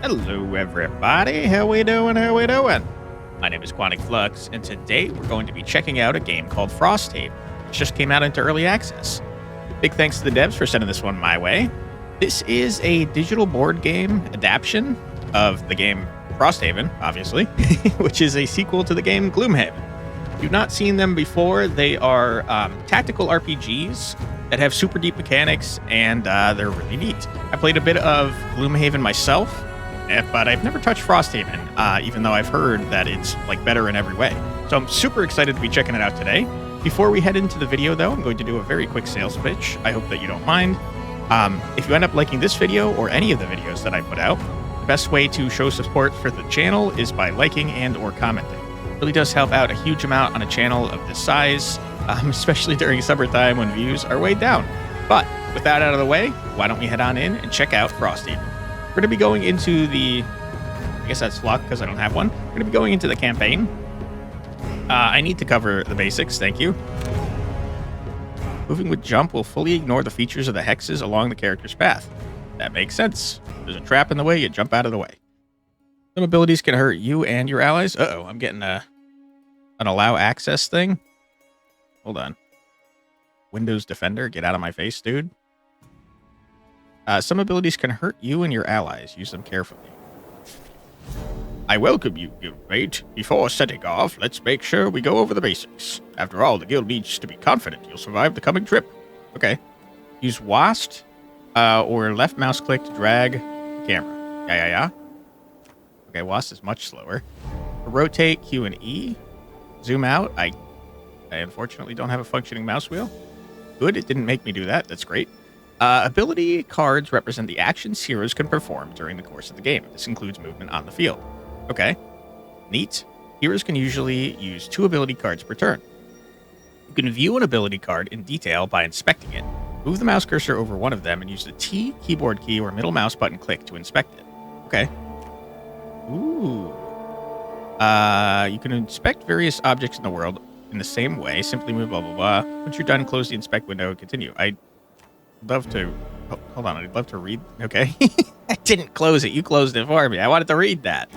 Hello, everybody. How we doing? How we doing? My name is Quantic Flux, and today we're going to be checking out a game called Frosthaven, which just came out into early access. Big thanks to the devs for sending this one my way. This is a digital board game adaptation of the game Frosthaven, obviously, which is a sequel to the game Gloomhaven. If you've not seen them before, they are tactical RPGs that have super deep mechanics, and they're really neat. I played a bit of Gloomhaven myself, but I've never touched Frosthaven, even though I've heard that it's like better in every way. So I'm super excited to be checking it out today. Before we head into the video, though, I'm going to do a very quick sales pitch. I hope that you don't mind. If you end up liking this video or any of the videos that I put out, the best way to show support for the channel is by liking and or commenting. It really does help out a huge amount on a channel of this size, especially during summertime when views are way down. But with that out of the way, why don't we head on in and check out Frosthaven. We're going to be going into the, I guess that's luck because I don't have one. We're going to be going into the campaign. I need to cover the basics, thank you. Moving with jump will fully ignore the features of the hexes along the character's path. That makes sense. There's a trap in the way, you jump out of the way. Some abilities can hurt you and your allies. Uh-oh, I'm getting an allow access thing. Hold on. Windows Defender, get out of my face, dude. Some abilities can hurt you and your allies. Use them carefully. I welcome you, guildmate. Before setting off, let's make sure we go over the basics. After all, the guild needs to be confident you'll survive the coming trip. Okay. Use WASD or left mouse click to drag the camera. Yeah. Okay, WASD is much slower. For rotate, Q and E. Zoom out. I unfortunately don't have a functioning mouse wheel. Good, it didn't make me do that. That's great. Ability cards represent the actions heroes can perform during the course of the game. This includes movement on the field. Okay. Neat. Heroes can usually use 2 ability cards per turn. You can view an ability card in detail by inspecting it. Move the mouse cursor over one of them and use the T keyboard key or middle mouse button click to inspect it. Okay. Ooh. You can inspect various objects in the world in the same way. Simply move blah, blah, blah. Once you're done, close the inspect window and continue. I'd love to... Oh, hold on. I'd love to read... Okay. I didn't close it. You closed it for me. I wanted to read that.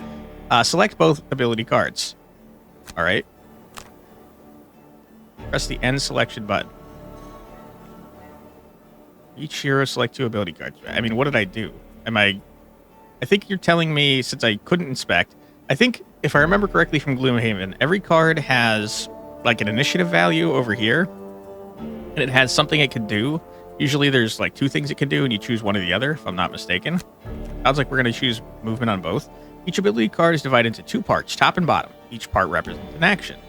Select both ability cards. All right. Press the end selection button. Each hero select 2 ability cards. I mean, what did I do? I think you're telling me, since I couldn't inspect, I think, if I remember correctly from Gloomhaven, every card has like an initiative value over here, and it has something it can do. Usually there's like 2 things it can do, and you choose one or the other, if I'm not mistaken. Sounds like we're going to choose movement on both. Each ability card is divided into 2 parts, top and bottom. Each part represents an action.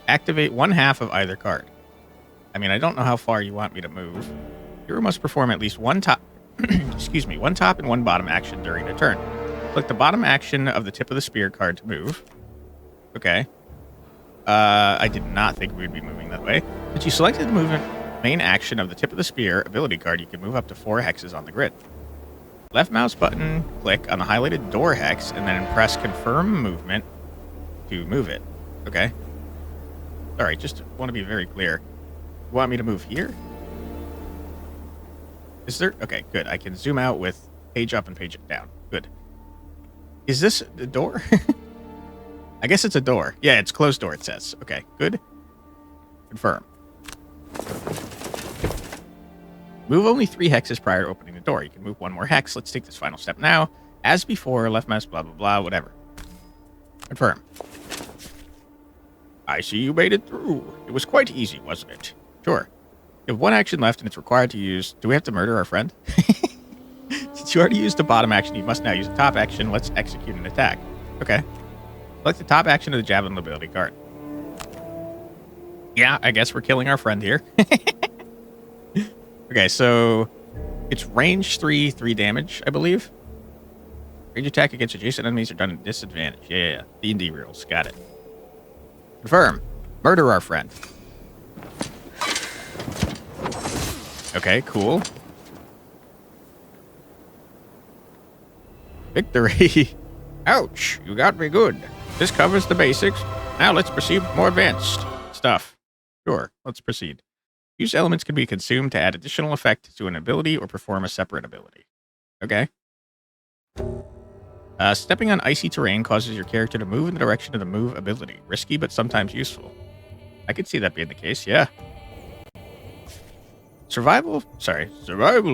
Activate 1/2 of either card. I mean, I don't know how far you want me to move. Hero must perform at least one top, one top and 1 bottom action during their turn. Click the bottom action of the tip of the spear card to move. Okay. I did not think we would be moving that way. Since you selected the movement main action of the tip of the spear ability card, you can move up to 4 hexes on the grid. Left mouse button, click on the highlighted door hex, and then press confirm movement to move it. Okay. All right, just want to be very clear. You want me to move here? Is there... Okay, good. I can zoom out with page up and page down. Good. Is this the door? I guess it's a door. Yeah, it's closed door, it says. Okay, good. Confirm. Move only 3 hexes prior to opening the door. You can move 1 more hex. Let's take this final step now. As before, left mouse, blah, blah, blah, whatever. Confirm. I see you made it through. It was quite easy, wasn't it? Sure. You have 1 action left, and it's required to use... Do we have to murder our friend? Since you already used the bottom action, you must now use the top action. Let's execute an attack. Okay. Select the top action of the javelin ability card. Yeah, I guess we're killing our friend here. Okay, so it's range 3 damage, I believe. Range attack against adjacent enemies are done at disadvantage. Yeah. D&D rules. Got it. Confirm. Murder our friend. Okay, cool. Victory. Ouch, you got me good. This covers the basics. Now let's proceed with more advanced stuff. Sure, let's proceed. Use elements can be consumed to add additional effect to an ability or perform a separate ability. Okay. Stepping on icy terrain causes your character to move in the direction of the move ability. Risky, but sometimes useful. I could see that being the case, yeah. Survival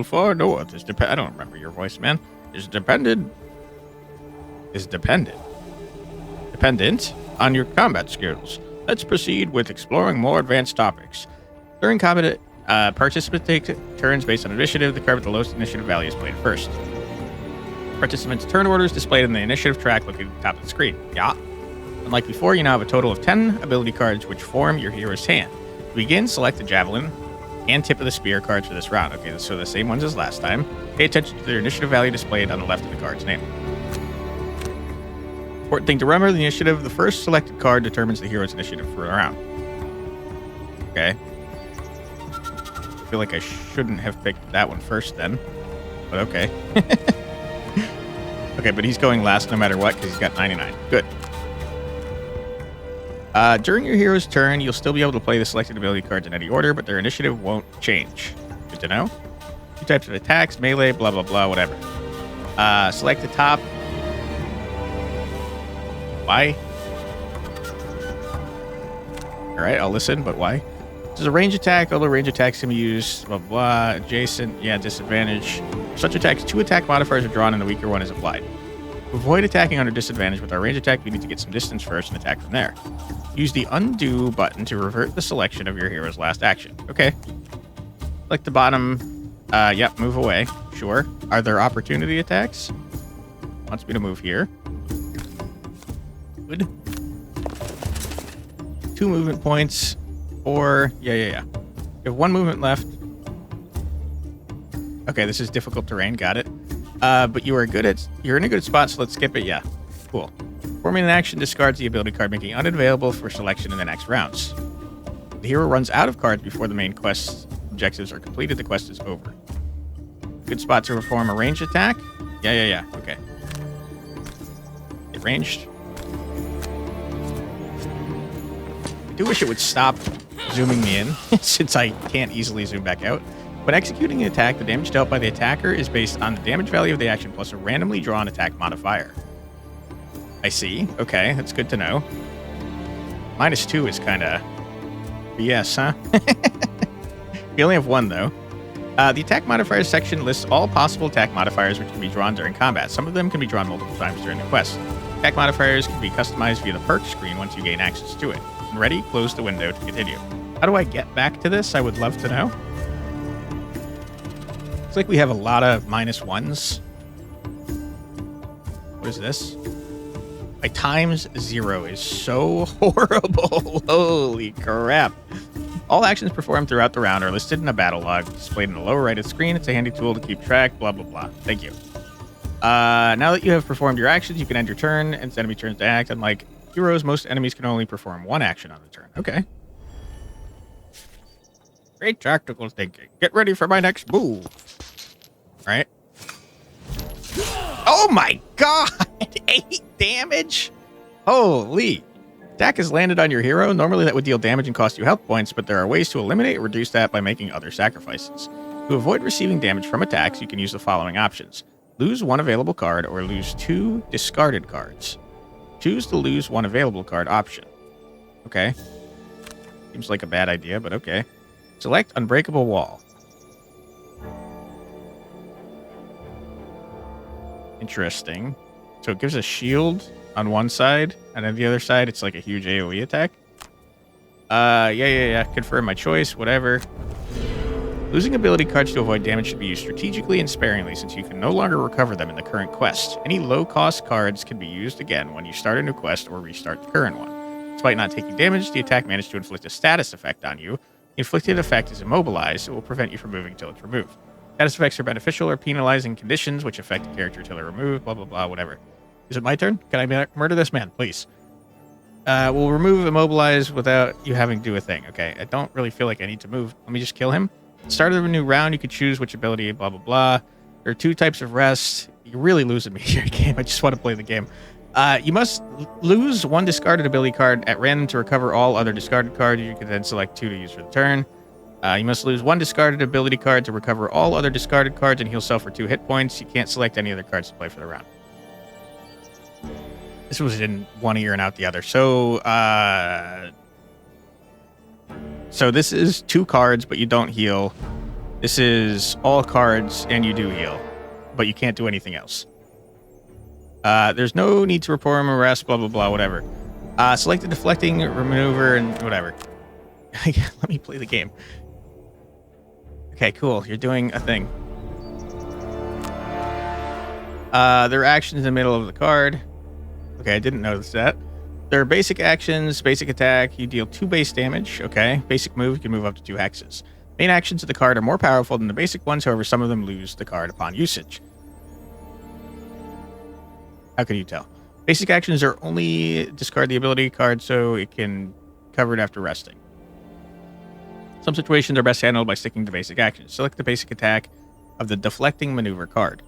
far north is I don't remember your voice, man. Dependent on your combat skills. Let's proceed with exploring more advanced topics. During combat, participants take turns based on initiative. The card with the lowest initiative value is played first. Participants' turn order is displayed in the initiative track located at the top of the screen. Yeah. Unlike before, you now have a total of 10 ability cards which form your hero's hand. To begin, select the javelin and tip of the spear cards for this round. Okay, so the same ones as last time. Pay attention to their initiative value displayed on the left of the card's name. Important thing to remember, the initiative of the first selected card determines the hero's initiative for the round. Okay. I feel like I shouldn't have picked that one first then, but okay. Okay, but he's going last no matter what because he's got 99. Good. During your hero's turn, you'll still be able to play the selected ability cards in any order, but their initiative won't change. Good to know. 2 types of attacks, melee, blah, blah, blah, whatever. Select the top. Why? Alright, I'll listen, but why? This is a range attack. Although range attacks can be used, blah, blah, adjacent, yeah, disadvantage. For such attacks, 2 attack modifiers are drawn and the weaker one is applied. To avoid attacking under disadvantage with our range attack, we need to get some distance first and attack from there. Use the undo button to revert the selection of your hero's last action. Okay. Select the bottom. Yep, move away. Sure. Are there opportunity attacks? Wants me to move here. Good. 2 movement points. 4. Yeah. You have 1 movement left. Okay, this is difficult terrain. Got it. But you're in a good spot, so let's skip it. Yeah. Cool. Performing an action discards the ability card, making it unavailable for selection in the next rounds. The hero runs out of cards before the main quest objectives are completed. The quest is over. Good spot to perform a ranged attack. Yeah. Okay. Get ranged. I do wish it would stop zooming me in, since I can't easily zoom back out. When executing an attack, the damage dealt by the attacker is based on the damage value of the action plus a randomly drawn attack modifier. I see. Okay, that's good to know. -2 is kind of BS, huh? We only have 1, though. The attack modifiers section lists all possible attack modifiers which can be drawn during combat. Some of them can be drawn multiple times during the quest. Attack modifiers can be customized via the perk screen once you gain access to it. When ready, close the window to continue. How do I get back to this? I would love to know. Looks like we have a lot of -1s. What is this? My ×0 is so horrible. Holy crap. All actions performed throughout the round are listed in a battle log displayed in the lower right of the screen. It's a handy tool to keep track, blah, blah, blah. Thank you. Now that you have performed your actions, you can end your turn and enemy turns to act. Unlike heroes, most enemies can only perform 1 action on the turn. Okay. Great tactical thinking. Get ready for my next move. All right. Oh my god! 8 damage? Holy. Attack has landed on your hero. Normally that would deal damage and cost you health points, but there are ways to eliminate or reduce that by making other sacrifices. To avoid receiving damage from attacks, you can use the following options. Lose 1 available card or lose 2 discarded cards. Choose the lose 1 available card option. Okay. Seems like a bad idea, but okay. Select Unbreakable Wall. Interesting. So it gives a shield on one side, and on the other side, it's like a huge AoE attack. Yeah. Confirm my choice, whatever. Losing ability cards to avoid damage should be used strategically and sparingly, since you can no longer recover them in the current quest. Any low-cost cards can be used again when you start a new quest or restart the current one. Despite not taking damage, the attack managed to inflict a status effect on you. The inflicted effect is immobilized. It will prevent you from moving until it's removed. Status effects are beneficial or penalizing conditions which affect the character until they're removed, blah, blah, blah, whatever. Is it my turn? Can I murder this man, please? We'll remove immobilize without you having to do a thing. Okay, I don't really feel like I need to move. Let me just kill him. At the start of a new round, you could choose which ability, blah, blah, blah. There are 2 types of rest. You're really losing me here, game. I just want to play the game. You must lose 1 discarded ability card at random to recover all other discarded cards. You can then select 2 to use for the turn. You must lose 1 discarded ability card to recover all other discarded cards and heal self for 2 hit points. You can't select any other cards to play for the round. This was in one ear and out the other. So, so this is 2 cards, but you don't heal. This is all cards, and you do heal, but you can't do anything else. There's no need to perform a rest, blah, blah, blah, whatever. Select the deflecting maneuver and whatever. Let me play the game. Okay, cool. You're doing a thing. There are actions in the middle of the card. Okay, I didn't notice that. There are basic actions, basic attack. You deal 2 base damage. Okay, basic move, you can move up to 2 hexes. Main actions of the card are more powerful than the basic ones, however, some of them lose the card upon usage. How can you tell? Basic actions are only discard the ability card so it can cover it after resting. Some situations are best handled by sticking to basic actions. Select the basic attack of the deflecting maneuver card.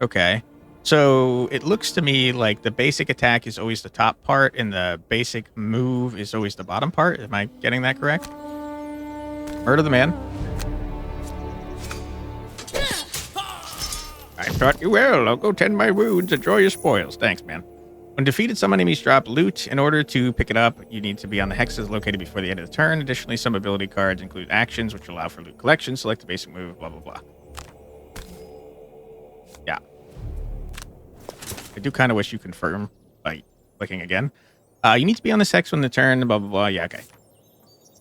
Okay. So it looks to me like the basic attack is always the top part and the basic move is always the bottom part. Am I getting that correct? Murder the man. I thought you well. I'll go tend my wounds. Enjoy your spoils. Thanks, man. When defeated, some enemies drop loot. In order to pick it up, you need to be on the hexes located before the end of the turn. Additionally, some ability cards include actions which allow for loot collection. Select the basic move, blah, blah, blah. Yeah. I do kind of wish you confirm by clicking again. You need to be on this hex when the turn, blah, blah, blah. Yeah, okay.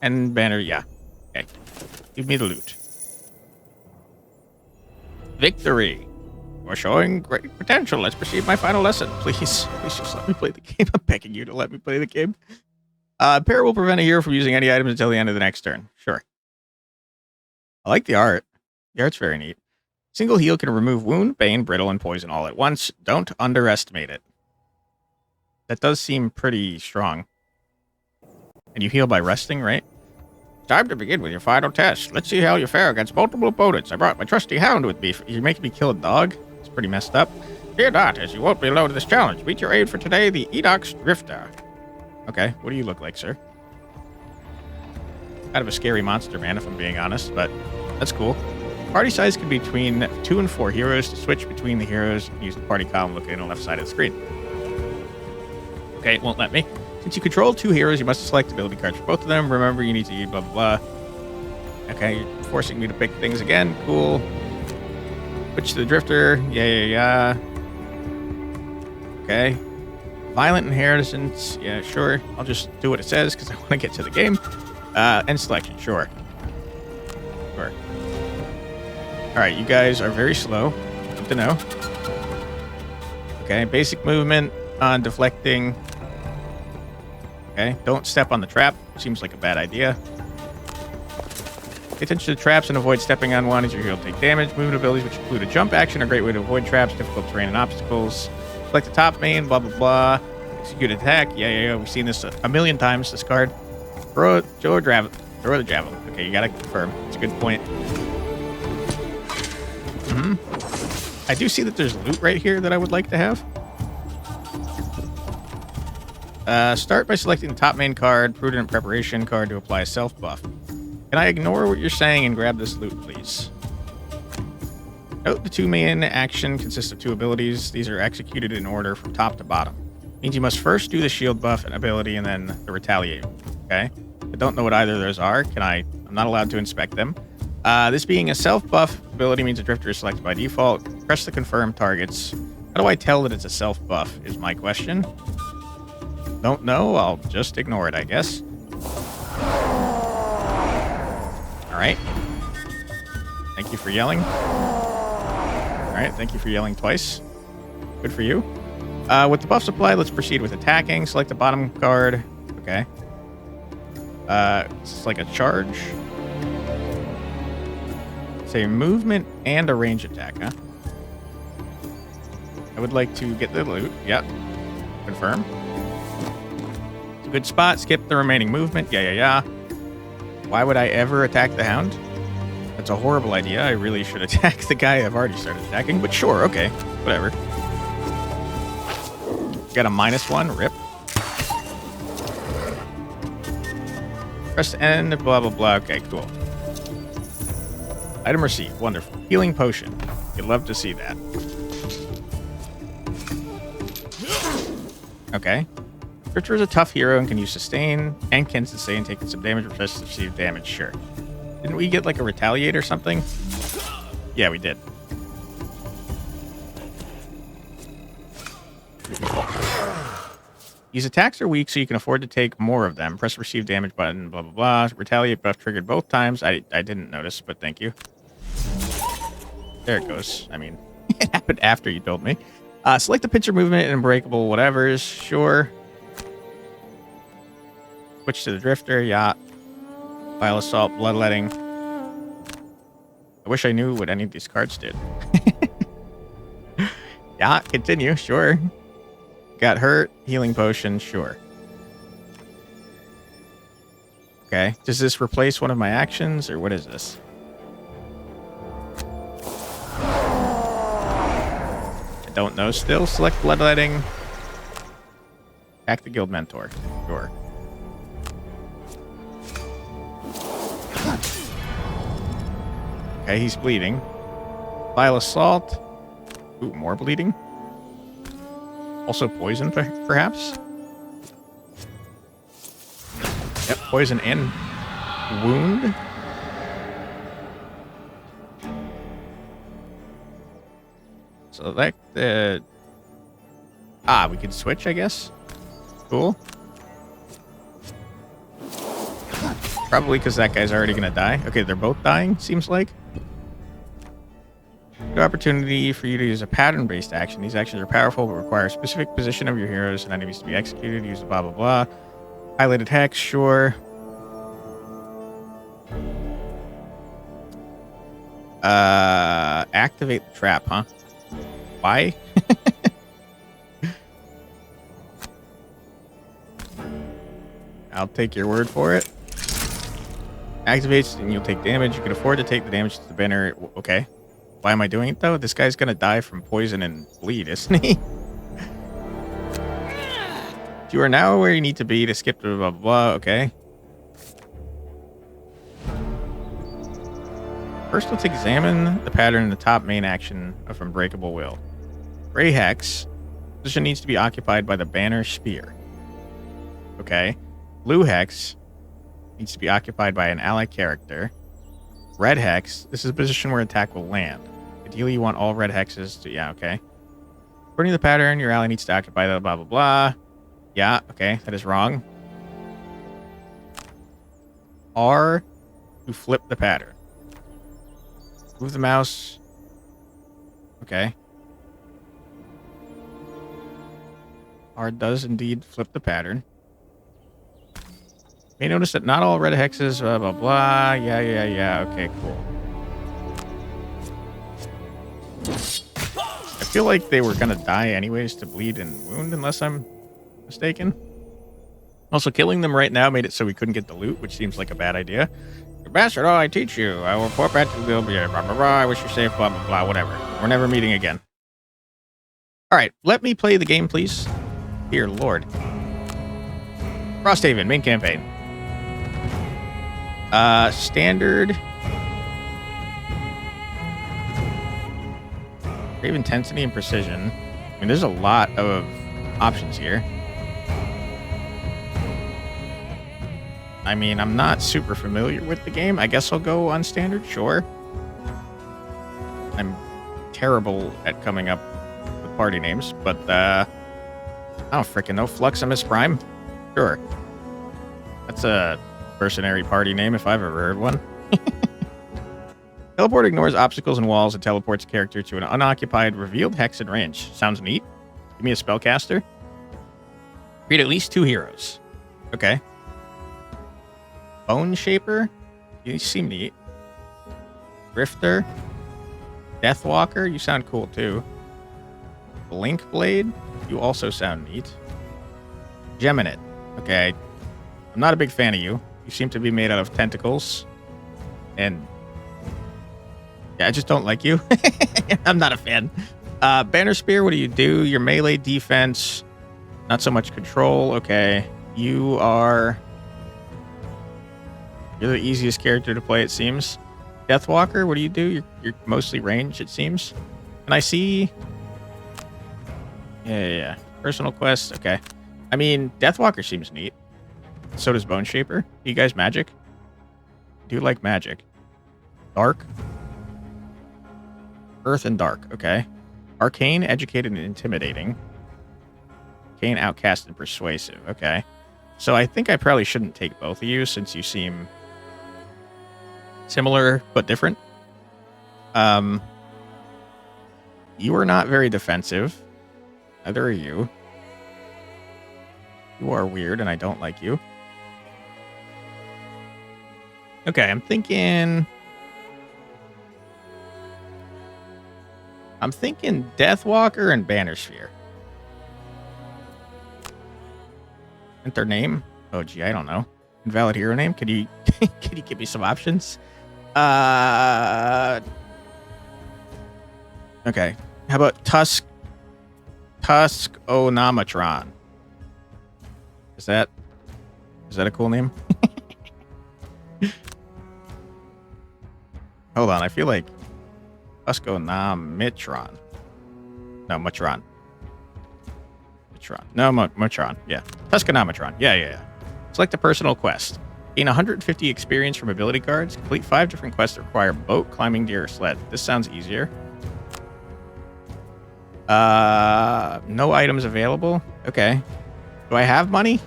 And banner, yeah. Okay. Give me the loot. Victory. We're showing great potential. Let's proceed my final lesson. Please just let me play the game. I'm begging you to let me play the game. Pair will prevent a hero from using any items until the end of the next turn. Sure. I like the art. The art's very neat. Single heal can remove wound, bane, brittle, and poison all at once. Don't underestimate it. That does seem pretty strong. And you heal by resting, right? Time to begin with your final test. Let's see how you fare against multiple opponents. I brought my trusty hound with me. You're making me kill a dog? It's pretty messed up. Fear not, as you won't be alone in this challenge. Meet your aid for today, the Enox Drifter. Okay, what do you look like, sir? Kind of a scary monster, man, if I'm being honest, but that's cool. Party size can be between 2 and 4 heroes. To switch between the heroes, use the party column located on the left side of the screen. Okay, it won't let me. Since you control 2 heroes, you must select ability cards for both of them. Remember, you need to use blah, blah, blah. Okay, you're forcing me to pick things again. Cool. Switch to the Drifter. Yeah. Okay. Violent Inheritance. Yeah, sure. I'll just do what it says because I want to get to the game. End selection. Sure. Sure. Alright, you guys are very slow. Good to know. Okay, basic movement on deflecting. Okay, don't step on the trap. Seems like a bad idea. Pay attention to traps and avoid stepping on one as your hero will take damage. Movement abilities, which include a jump action, are a great way to avoid traps, difficult terrain, and obstacles. Select the top main, blah, blah, blah. Execute attack. Yeah. We've seen this a million times, this card. Throw the javelin. Okay, you gotta confirm. It's a good point. I do see that there's loot right here that I would like to have. Start by selecting the top main card, Prudent Preparation card to apply a self buff. Can I ignore what you're saying and grab this loot, please? Note the 2 main action consists of 2 abilities. These are executed in order from top to bottom. Means you must first do the shield buff and ability and then the retaliate. Okay? I don't know what either of those are. I'm not allowed to inspect them. This being a self buff ability means a Drifter is selected by default. Press the confirm targets. How do I tell that it's a self buff is my question. Don't know. I'll just ignore it, I guess. Alright. Thank you for yelling. Alright, thank you for yelling twice. Good for you. With the buffs applied, let's proceed with attacking. Select the bottom card. Okay. It's like a charge. It's a movement and a range attack, huh? I would like to get the loot. Yep. Confirm. It's a good spot. Skip the remaining movement. Yeah. Why would I ever attack the hound? That's a horrible idea. I really should attack the guy I've already started attacking, but sure, okay. Whatever. Got a -1. Rip. Press N, blah, blah, blah. Okay, cool. Item received. Wonderful. Healing potion. You'd love to see that. Okay. Drifter is a tough hero and can use sustain, and can sustain taking some damage, refresh receive damage, sure. Didn't we get like a retaliate or something? Yeah, we did. These attacks are weak, so you can afford to take more of them. Press receive damage button, blah, blah, blah. Retaliate buff triggered both times. I didn't notice, but thank you. There it goes. I mean, it happened after you told me. Select the pincer movement and unbreakable whatevers. Sure. Switch to the drifter. Yacht. Vile assault. Bloodletting. I wish I knew what any of these cards did. Yacht. Continue. Sure. Got hurt. Healing potion. Sure. Okay. Does this replace one of my actions, or what is this? I don't know still. Select bloodletting. Attack the guild mentor. Sure. Okay, he's bleeding. Vile assault. Ooh, more bleeding. Also poison, perhaps? Yep, poison and wound. So that... we can switch, I guess? Cool. Probably because that guy's already going to die. Okay, they're both dying, seems like. Good opportunity for you to use a pattern-based action. These actions are powerful, but require a specific position of your heroes and enemies to be executed. Use blah, blah, blah. Highlighted hex, sure. Activate the trap, huh? Why? I'll take your word for it. Activates and you'll take damage. You can afford to take the damage to the banner. Okay. Why am I doing it, though? This guy's going to die from poison and bleed, isn't he? You are now where you need to be to skip to blah, blah, blah. Okay. First, let's examine the pattern in the top main action of Unbreakable Will. Gray Hex. Position needs to be occupied by the banner spear. Okay. Blue Hex needs to be occupied by an ally character. Red Hex. This is a position where attack will land. Ideally, you want all red hexes to... Yeah, okay. According to the pattern, your ally needs to occupy the blah, blah, blah. Yeah, okay. That is wrong. R to flip the pattern. Move the mouse. Okay. R does indeed flip the pattern. May notice that not all red hexes, blah, blah, blah. Yeah. Okay, cool. I feel like they were going to die anyways to bleed and wound, unless I'm mistaken. Also, killing them right now made it so we couldn't get the loot, which seems like a bad idea. You bastard, I teach you. I will report back to the guild. Blah, blah, blah. I wish you safe, blah, blah, blah, whatever. We're never meeting again. All right, let me play the game, please. Dear Lord. Frosthaven, main campaign. Standard. Grave intensity and precision. I mean, there's a lot of options here. I mean, I'm not super familiar with the game. I guess I'll go on standard, sure. I'm terrible at coming up with party names, but I don't freaking know. Fluximus Prime? Sure. That's a mercenary party name if I've ever heard one. Teleport ignores obstacles and walls and teleports a character to an unoccupied revealed hex in range. Sounds neat. Give me a spellcaster. Create at least 2 heroes. Okay. Bone Shaper. You seem neat. Drifter. Deathwalker. You sound cool too. Blink Blade. You also sound neat. Geminate. Okay. I'm not a big fan of you. You seem to be made out of tentacles. And yeah, I just don't like you. I'm not a fan. Banner Spear, what do you do? Your melee defense. Not so much control. Okay. You're the easiest character to play, it seems. Deathwalker, what do you do? You're mostly ranged, it seems. And I see... Yeah. Personal quest, okay. I mean, Deathwalker seems neat. So does Bone Shaper. You guys magic? Do you like magic? Dark? Earth and dark, okay. Arcane, educated, and intimidating. Arcane, outcast, and persuasive, okay. So I think I probably shouldn't take both of you since you seem similar but different. You are not very defensive. Neither are you. You are weird and I don't like you. Okay, I'm thinking Deathwalker and Bannersphere. Isn't their name? Oh gee, I don't know. Invalid hero name? Could you can you give me some options? Okay. How about Onamatron? Is that a cool name? Hold on, I feel like Tuskonamatron. No, Matron. No, Matron. Yeah. Tuskonamatron. Yeah. Select a personal quest. Gain 150 experience from ability cards. Complete 5 different quests that require boat, climbing gear, or sled. This sounds easier. No items available. Okay. Do I have money?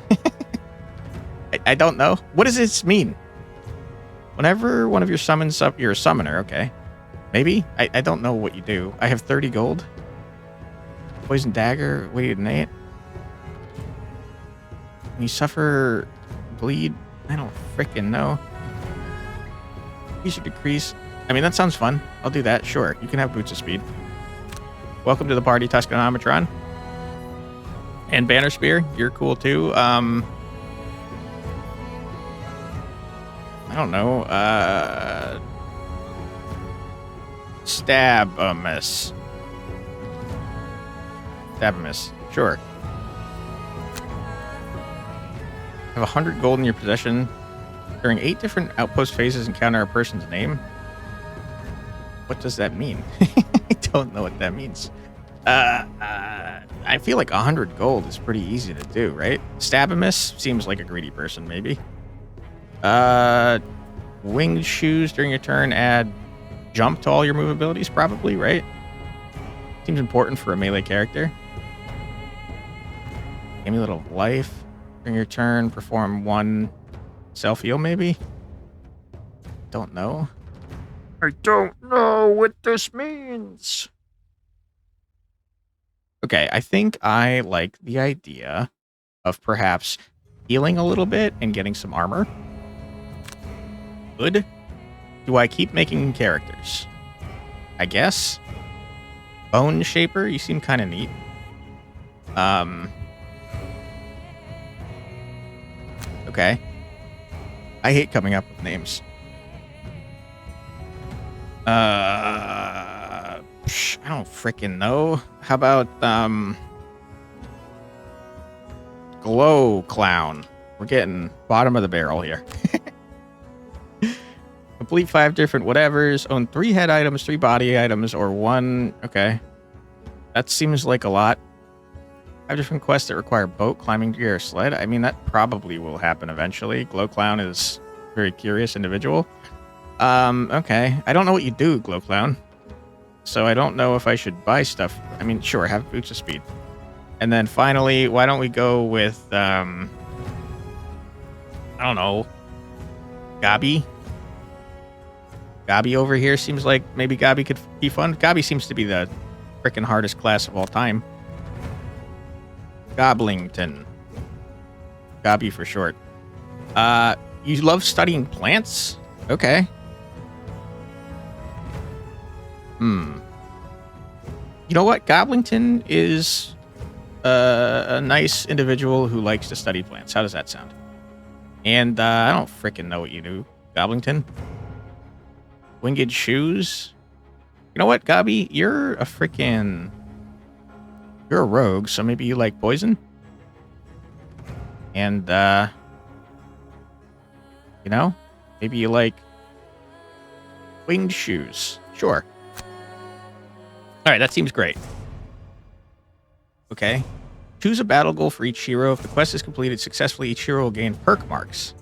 I don't know. What does this mean? Whenever one of your summons up, you're a summoner. Okay. Maybe? I don't know what you do. I have 30 gold. Poison dagger. Weighted innate. When you suffer bleed. I don't frickin' know. You should decrease. I mean, that sounds fun. I'll do that. Sure. You can have boots of speed. Welcome to the party, Tuskonamatron. And Bannerspear. You're cool too. I don't know. Stabamus. Sure. Have 100 gold in your possession. During 8 different outpost phases, encounter a person's name. What does that mean? I don't know what that means. I feel like 100 gold is pretty easy to do, right? Stabamus seems like a greedy person, maybe. Winged shoes during your turn add jump to all your move abilities, probably, right? Seems important for a melee character. Amulet of life. During your turn, perform 1 self-heal, maybe? Don't know. I don't know what this means. Okay, I think I like the idea of perhaps healing a little bit and getting some armor. Good. Do I keep making characters? I guess. Bone Shaper, you seem kind of neat. Okay. I hate coming up with names. I don't freaking know. How about Glow Clown? We're getting bottom of the barrel here. Complete 5 different whatevers. Own 3 head items, 3 body items, or 1. Okay. That seems like a lot. 5 different quests that require boat, climbing gear, or sled. I mean, that probably will happen eventually. Glow Clown is a very curious individual. Okay. I don't know what you do, Glow Clown. So I don't know if I should buy stuff. I mean, sure, have boots of speed. And then finally, why don't we go with, I don't know, Gabi? Gabi over here seems like maybe Gabi could be fun. Gabi seems to be the freaking hardest class of all time. Goblington. Gabi for short. You love studying plants? Okay. You know what? Goblington is a nice individual who likes to study plants. How does that sound? And I don't freaking know what you do, Goblington. Winged shoes? You know what, Gabi? You're a rogue, so maybe you like poison? And, you know, maybe you like Winged shoes. Sure. All right, that seems great. Okay. Choose a battle goal for each hero. If the quest is completed successfully, each hero will gain perk marks.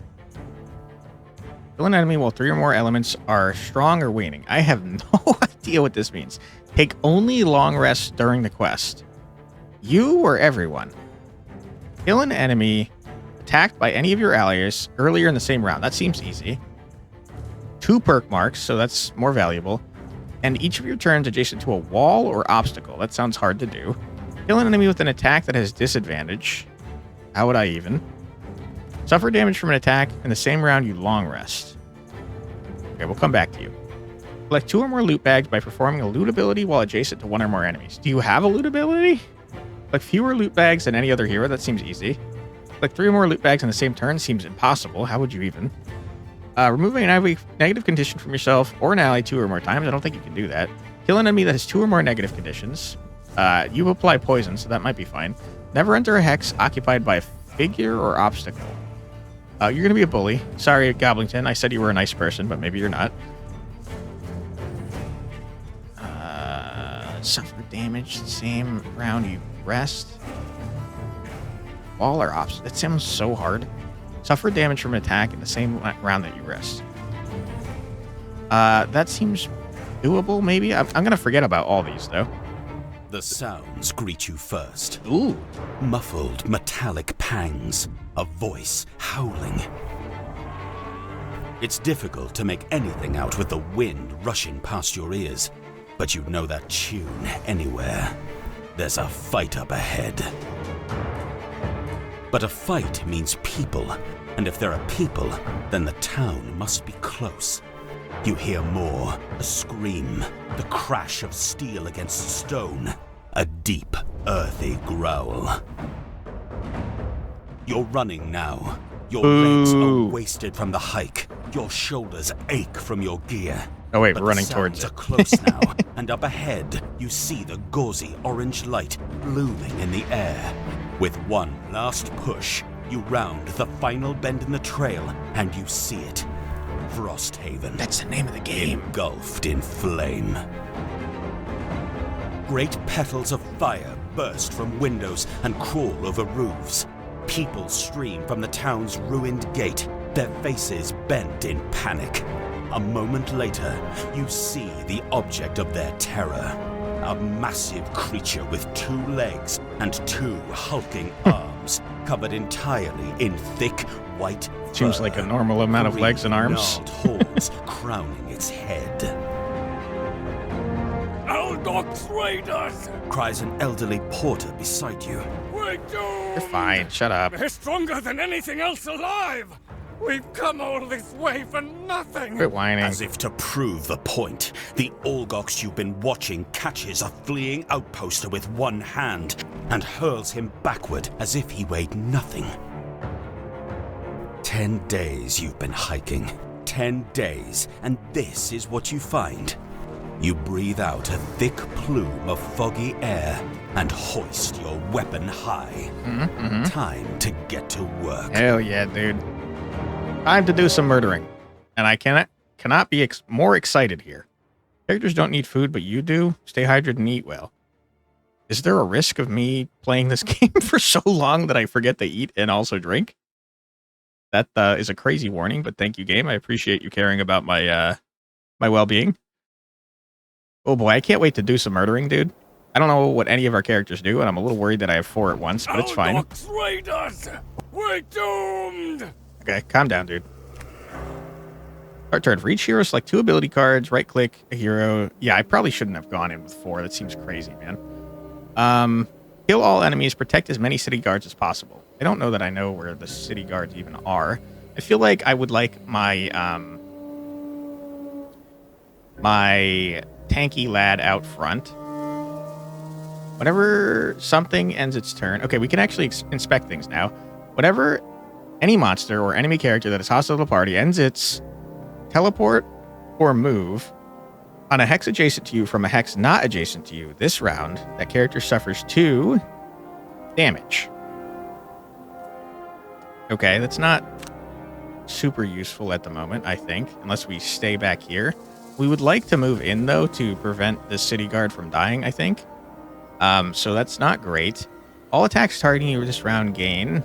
Kill an enemy while 3 or more elements are strong or waning. I have no idea what this means. Take only long rests during the quest. You or everyone? Kill an enemy attacked by any of your allies earlier in the same round. That seems easy. 2 perk marks, so that's more valuable. And each of your turns adjacent to a wall or obstacle. That sounds hard to do. Kill an enemy with an attack that has disadvantage. How would I even? Suffer damage from an attack in the same round you long rest. Okay, we'll come back to you. Collect 2 or more loot bags by performing a loot ability while adjacent to 1 or more enemies. Do you have a loot ability? Collect fewer loot bags than any other hero. That seems easy. Collect 3 or more loot bags in the same turn seems impossible. How would you even? Removing a negative condition from yourself or an ally 2 or more times. I don't think you can do that. Kill an enemy that has 2 or more negative conditions. You apply poison, so that might be fine. Never enter a hex occupied by a figure or obstacle. You're going to be a bully. Sorry, Goblington. I said you were a nice person, but maybe you're not. Suffer damage the same round you rest. Wall or obstacle. That sounds so hard. Suffer damage from an attack in the same round that you rest. That seems doable, maybe. I'm going to forget about all these, though. The sounds greet you first. Ooh. Muffled, metallic pangs. A voice howling. It's difficult to make anything out with the wind rushing past your ears, but you know that tune anywhere. There's a fight up ahead. But a fight means people, and if there are people, then the town must be close. You hear more, a scream, the crash of steel against stone, a deep, earthy growl. You're running now. Your legs are wasted from the hike. Your shoulders ache from your gear. Oh wait, but we're running towards it. The sounds are close now, and up ahead, you see the gauzy orange light looming in the air. With one last push, you round the final bend in the trail, and you see it. Frosthaven. That's the name of the game. Engulfed in flame. Great petals of fire burst from windows and crawl over roofs. People stream from the town's ruined gate, their faces bent in panic. A moment later, you see the object of their terror. A massive creature with 2 legs and 2 hulking arms, covered entirely in thick, white fur. Seems like a normal amount of legs and arms. Horns crowning its head. Aldox Raiders! Cries an elderly porter beside you. We're doomed! You're fine. Shut up. They're stronger than anything else alive! We've come all this way for nothing! Quit whining. As if to prove the point, the Olgox you've been watching catches a fleeing outposter with one hand and hurls him backward as if he weighed nothing. 10 days you've been hiking. 10 days, and this is what you find. You breathe out a thick plume of foggy air and hoist your weapon high. Time to get to work. Hell yeah, dude. Time to do some murdering. And I cannot be more excited here. Characters don't need food, but you do. Stay hydrated and eat well. Is there a risk of me playing this game for so long that I forget to eat and also drink? That is a crazy warning, but thank you, game. I appreciate you caring about my my well-being. Oh boy, I can't wait to do some murdering, dude. I don't know what any of our characters do, and I'm a little worried that I have 4 at once, but it's fine. Aldox Raiders! We're doomed! Okay, calm down, dude. Start turn. For each hero, select 2 ability cards, right-click a hero. Yeah, I probably shouldn't have gone in with 4. That seems crazy, man. Kill all enemies, protect as many city guards as possible. I don't know that I know where the city guards even are. I feel like I would like my, my tanky lad out front. Whenever something ends its turn... Okay, we can actually inspect things now. Whenever any monster or enemy character that is hostile to the party ends its teleport or move on a hex adjacent to you from a hex not adjacent to you this round, that character suffers 2 damage. Okay, that's not super useful at the moment, I think, unless we stay back here. We would like to move in, though, to prevent the city guard from dying, I think. So that's not great. All attacks targeting you this round gain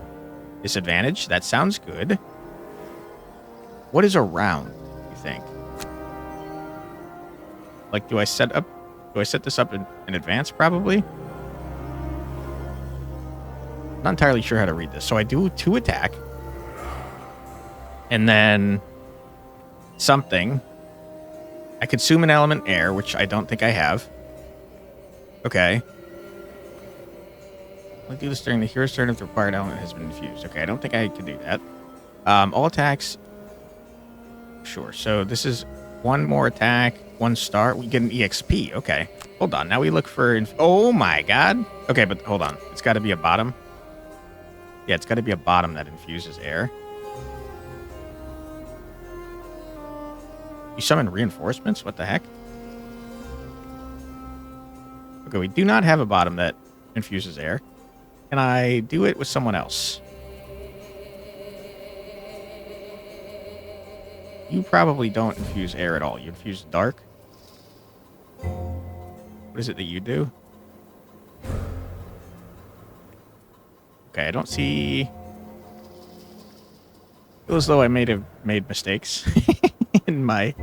disadvantage. That sounds good. What is a round, you think? Like, do I set this up in advance, probably? Not entirely sure how to read this. So I do 2 attack. And then something. I consume an element air, which I don't think I have. Okay. I'll do this during the hero's turn if the required element has been infused. Okay, I don't think I can do that. All attacks. Sure. So this is 1 more attack, 1 star. We get an EXP. Okay. Hold on. Now we look for... oh my god. Okay, but hold on. It's got to be a bottom. Yeah, it's got to be a bottom that infuses air. You summon reinforcements? What the heck? Okay, we do not have a bottom that infuses air. Can I do it with someone else? You probably don't infuse air at all. You infuse dark. What is it that you do? Okay, I don't see... I feel as though I may have made mistakes in my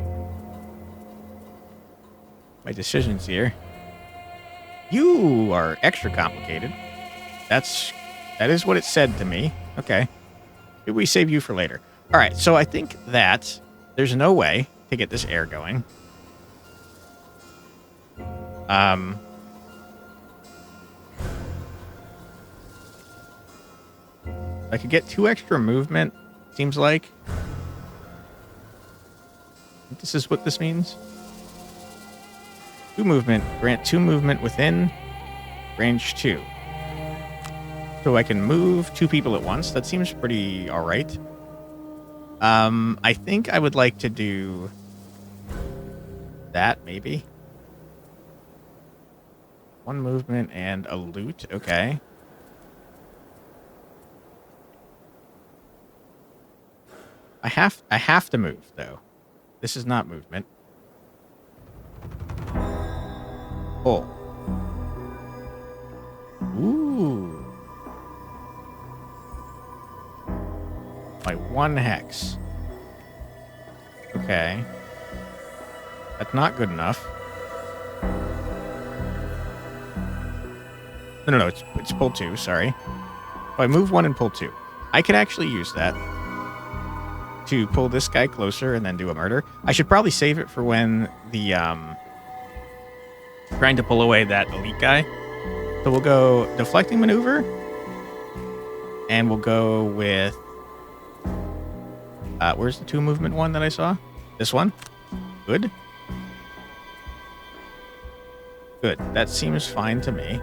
decisions here. You are extra complicated. That is what it said to me. Okay. Maybe we save you for later. All right, so I think that there's no way to get this air going. I could get 2 extra movement, seems like. This is what this means. 2 movement. Grant 2 movement within range 2. So I can move 2 people at once. That seems pretty alright. I think I would like to do that, maybe. 1 movement and a loot. Okay. I have to move, though. This is not movement. Oh. Ooh. By 1 hex. Okay. That's not good enough. No, it's pull 2, sorry. Oh, I move 1 and pull 2. I could actually use that to pull this guy closer and then do a murder. I should probably save it for when the, trying to pull away that elite guy. So we'll go deflecting maneuver. And we'll go with, where's the 2 movement one that I saw? This one. Good. Good. That seems fine to me.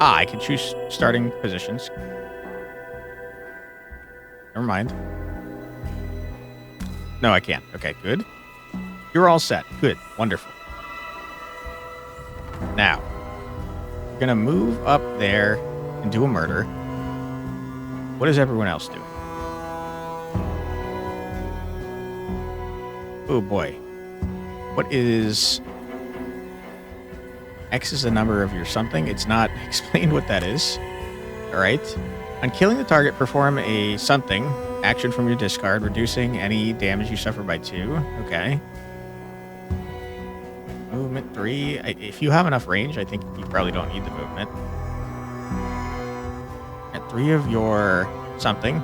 Ah, I can choose starting positions. Never mind. No, I can't. Okay, good. You're all set. Good. Wonderful. Now, we're going to move up there and do a murder. What is everyone else doing? Oh, boy. What is... X is the number of your something. It's not explained what that is. All right. On killing the target, perform a something action from your discard, reducing any damage you suffer by 2. Okay. Movement 3. If you have enough range, I think you probably don't need the movement. At 3 of your something.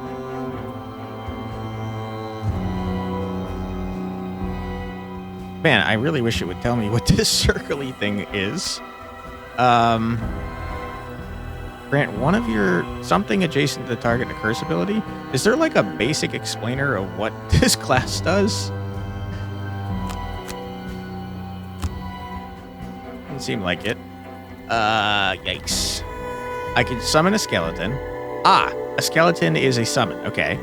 Man, I really wish it would tell me what this circle-y thing is. Grant 1 of your something adjacent to the target a curse ability. Is there like a basic explainer of what this class does? Doesn't seem like it. Yikes. I can summon a skeleton. Ah, a skeleton is a summon. Okay.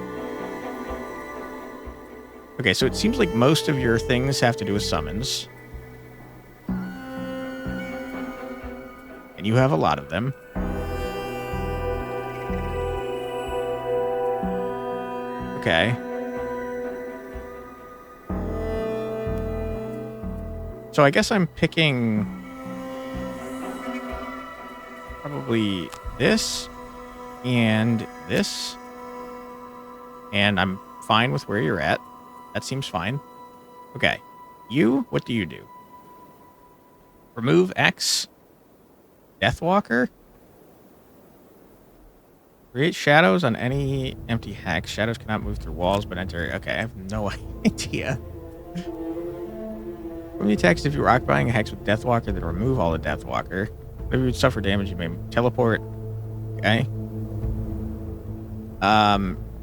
Okay, so it seems like most of your things have to do with summons. And you have a lot of them. Okay. So I guess I'm picking probably this and this. And I'm fine with where you're at. That seems fine. Okay. You, what do you do? Remove X. Deathwalker. Create shadows on any empty hex. Shadows cannot move through walls, but enter... Okay, I have no idea. From the text, if you were occupying a hex with Deathwalker, then remove all the Deathwalker. If you would suffer damage, you may teleport. Okay.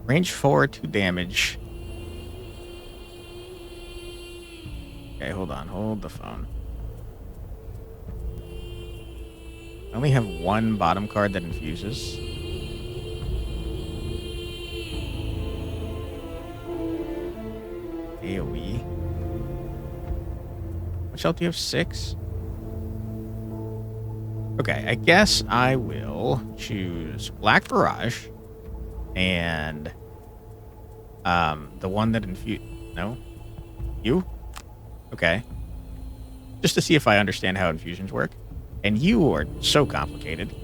Range 4, 2 damage. Okay, hold on. Hold the phone. I only have one bottom card that infuses. AoE. Which else do you have? 6? Okay, I guess I will choose Black Barrage and the one that infused. No? You? Okay. Just to see if I understand how infusions work. And you are so complicated.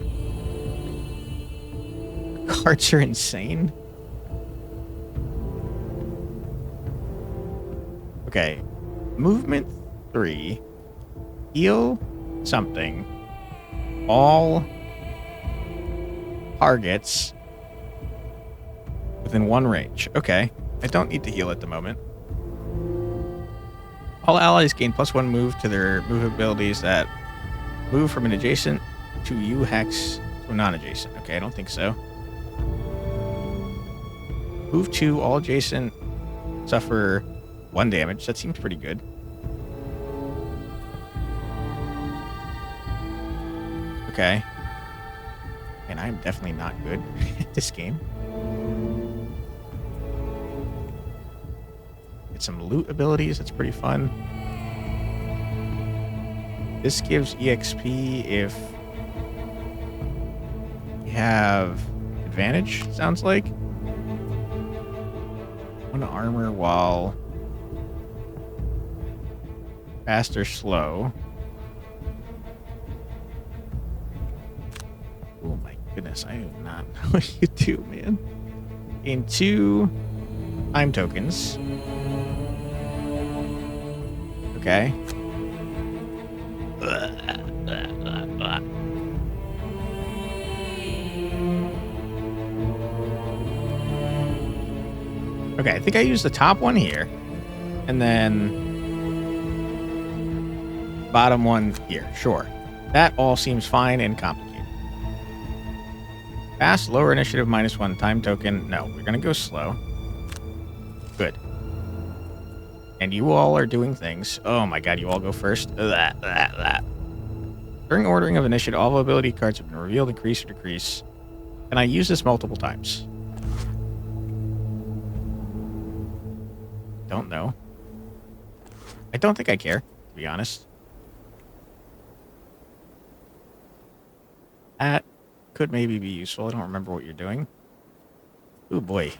Cards are insane. Okay. Movement 3. Heal something. All targets within 1 range. Okay. I don't need to heal at the moment. All allies gain +1 move to their move abilities that move from an adjacent to you hex to a non-adjacent. Okay, I don't think so. Move 2, all adjacent suffer 1 damage. That seems pretty good. Okay. And I'm definitely not good at this game. Get some loot abilities. That's pretty fun. This gives EXP if you have advantage, sounds like. 1 armor while fast or slow. Oh my goodness, I do not know what you do, man. Gain 2 time tokens. Okay. Okay, I think I used the top one here. And then bottom one here. Sure. That all seems fine and complicated. Fast, lower initiative, -1 time token. No, we're going to go slow. Good. And you all are doing things. Oh my god, you all go first. During ordering of initiative, all ability cards have been revealed, increase or decrease. And I use this multiple times. Don't know. I don't think I care, to be honest. That could maybe be useful. I don't remember what you're doing. Oh boy.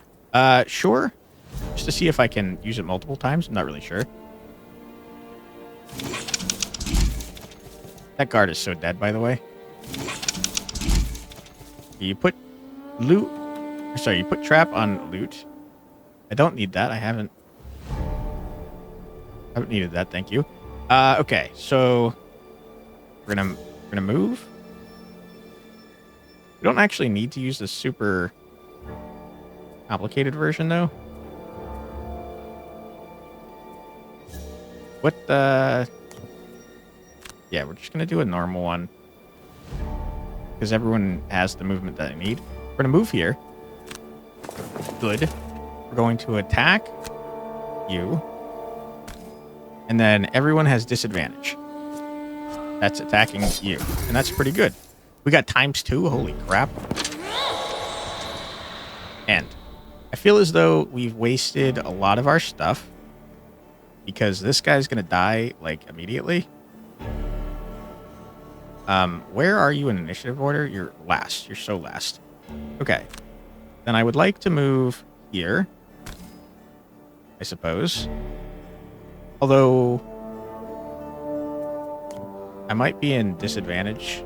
Sure. Just to see if I can use it multiple times. I'm not really sure. That guard is so dead, by the way. You put loot... Sorry, you put trap on loot. I don't need that. I haven't needed that, thank you. Okay, so... We're gonna move. We don't actually need to use the super complicated version, though. What the... Yeah, we're just going to do a normal one. Because everyone has the movement that I need. We're going to move here. Good. We're going to attack you. And then everyone has disadvantage. That's attacking you. And that's pretty good. We got ×2. Holy crap. And I feel as though we've wasted a lot of our stuff. Because this guy's going to die, like, immediately. Where are you in initiative order? You're last. You're so last. Okay. Then I would like to move here. I suppose. Although... I might be in disadvantage.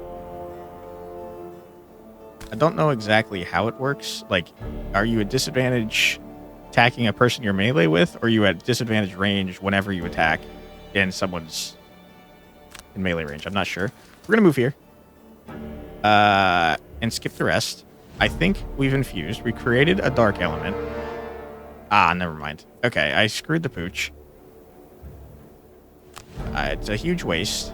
I don't know exactly how it works. Like, are you at disadvantage attacking a person you're melee with, or are you at disadvantage range whenever you attack and someone's in melee range? I'm not sure. We're gonna move here. And skip the rest. I think we've infused. We created a dark element. Ah, never mind. Okay, I screwed the pooch. It's a huge waste.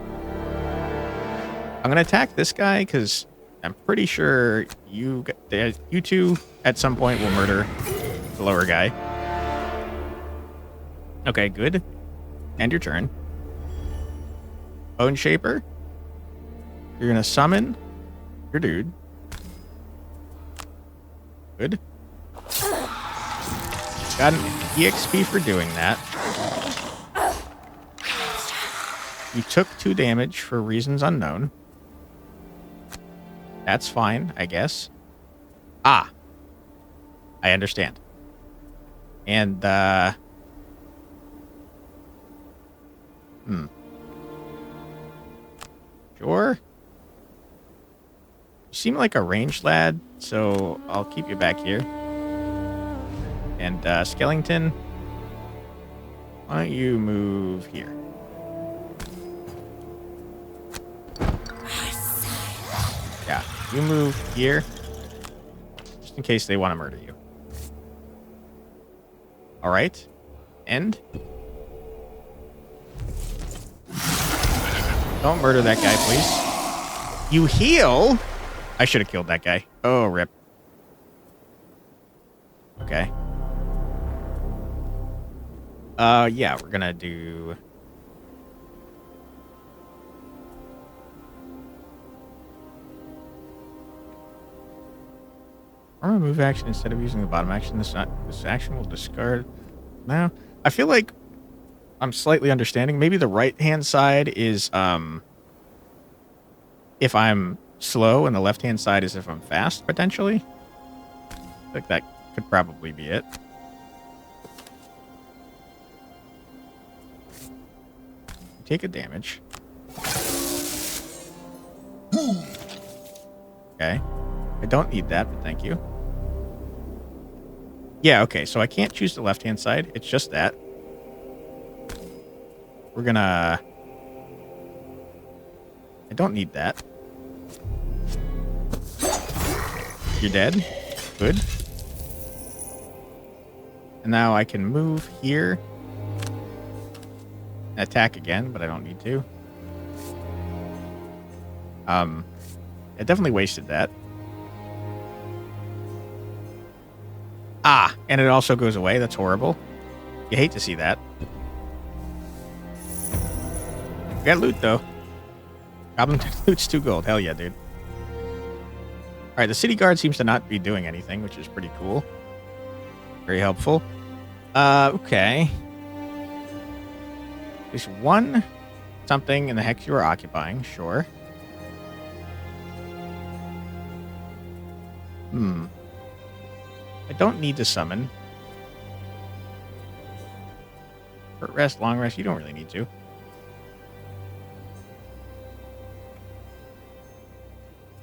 I'm gonna attack this guy because I'm pretty sure you two at some point will murder the lower guy. Okay, good. End your turn. Bone Shaper. You're gonna summon your dude. Good. Got an EXP for doing that. You took 2 damage for reasons unknown. That's fine, I guess. Ah. I understand. And, Sure. You seem like a ranged lad, so I'll keep you back here. And, Skellington, why don't you move here? Yeah, you move here, just in case they want to murder you. All right, end. Don't murder that guy, please. You heal? I should have killed that guy. Oh, rip. Okay. Yeah, we're gonna do... Armor move action instead of using the bottom action. This action will discard. No, I feel like I'm slightly understanding. Maybe the right-hand side is if I'm slow, and the left-hand side is if I'm fast, potentially. I think that could probably be it. Take a damage. Okay. I don't need that, but thank you. Yeah, okay, so I can't choose the left-hand side. It's just that. We're gonna... I don't need that. You're dead. Good. And now I can move here. Attack again, but I don't need to. I definitely wasted that. Ah, and it also goes away. That's horrible. You hate to see that. We got loot, though. Goblin loot's 2 gold. Hell yeah, dude. Alright, the city guard seems to not be doing anything, which is pretty cool. Very helpful. Okay. There's 1 something in the hex you are occupying, sure. I don't need to summon. Short rest, long rest, you don't really need to.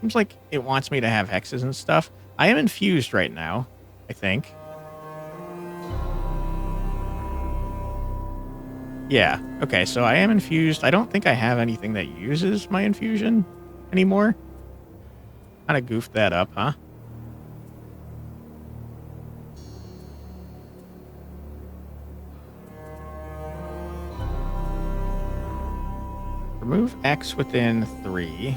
Seems like it wants me to have hexes and stuff. I am infused right now, I think. Yeah, okay, so I am infused. I don't think I have anything that uses my infusion anymore. Kind of goofed that up, huh? Remove X within 3,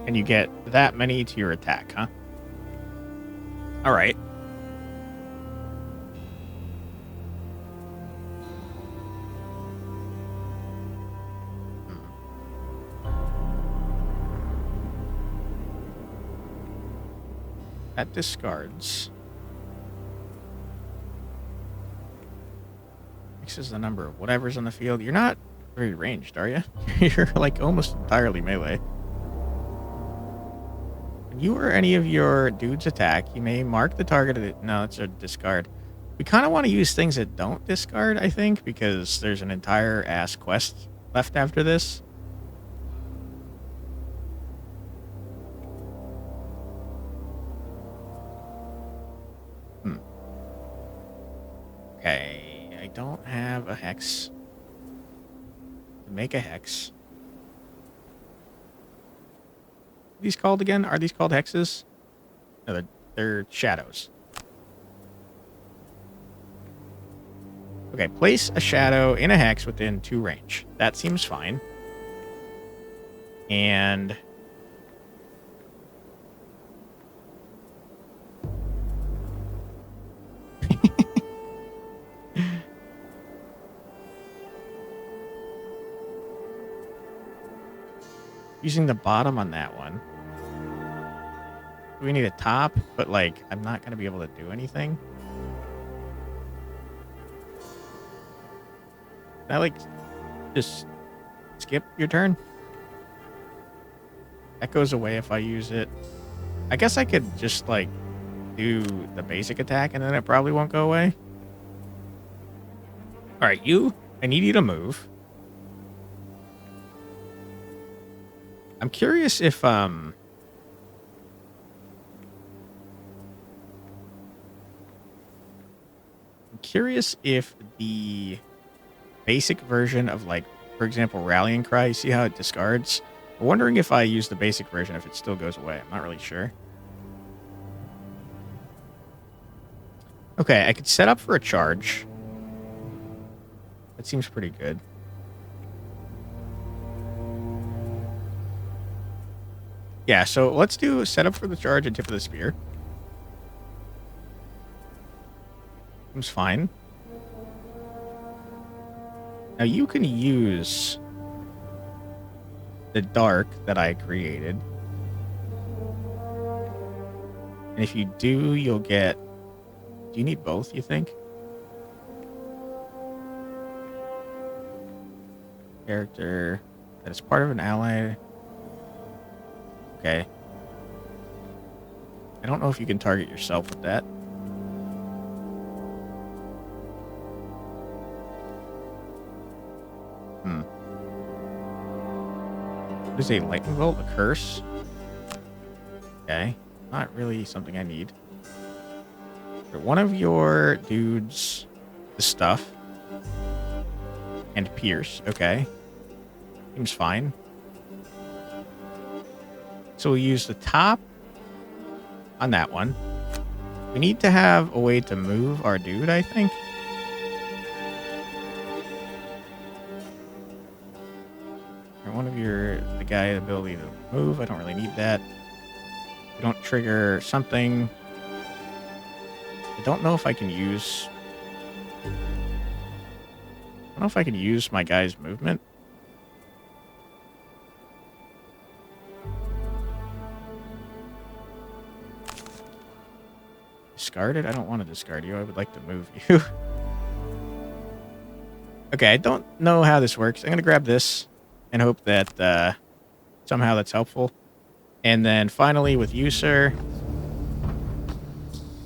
and you get that many to your attack, huh? All right. That discards. Mixes the number of whatever's on the field. You're not very ranged, are you? You're like almost entirely melee. When you or any of your dudes attack, you may mark the target of it. No, it's a discard. We kind of want to use things that don't discard, I think, because there's an entire ass quest left after this. Okay, I don't have a hex. Make a hex. What are these called again? Are these called hexes? No, they're shadows. Okay, place a shadow in a hex within 2 range. That seems fine. And using the bottom on that one. We need a top, but like I'm not going to be able to do anything. Can I like just skip your turn? That goes away if I use it. I guess I could just like do the basic attack and then it probably won't go away. All right, I need you to move. I'm curious if I'm curious if the basic version of, like, for example, Rallying Cry, you see how it discards? I'm wondering if I use the basic version, if it still goes away. I'm not really sure. Okay, I could set up for a charge. That seems pretty good. Yeah, so let's do set up for the charge and tip of the spear. Seems fine. Now you can use the dark that I created. And if you do, you'll get... Do you need both, you think? Character that is part of an ally. Okay. I don't know if you can target yourself with that. What is a lightning bolt? A curse? Okay. Not really something I need. For one of your dudes, the stuff. And pierce. Okay. Seems fine. So we'll use the top on that one. We need to have a way to move our dude, I think. Or one of the guy ability to move. I don't really need that. We don't trigger something. I don't know if I can use... I don't know if I can use my guy's movement. Discarded? I don't want to discard you. I would like to move you. Okay, I don't know how this works. I'm going to grab this and hope that somehow that's helpful. And then finally with you, sir,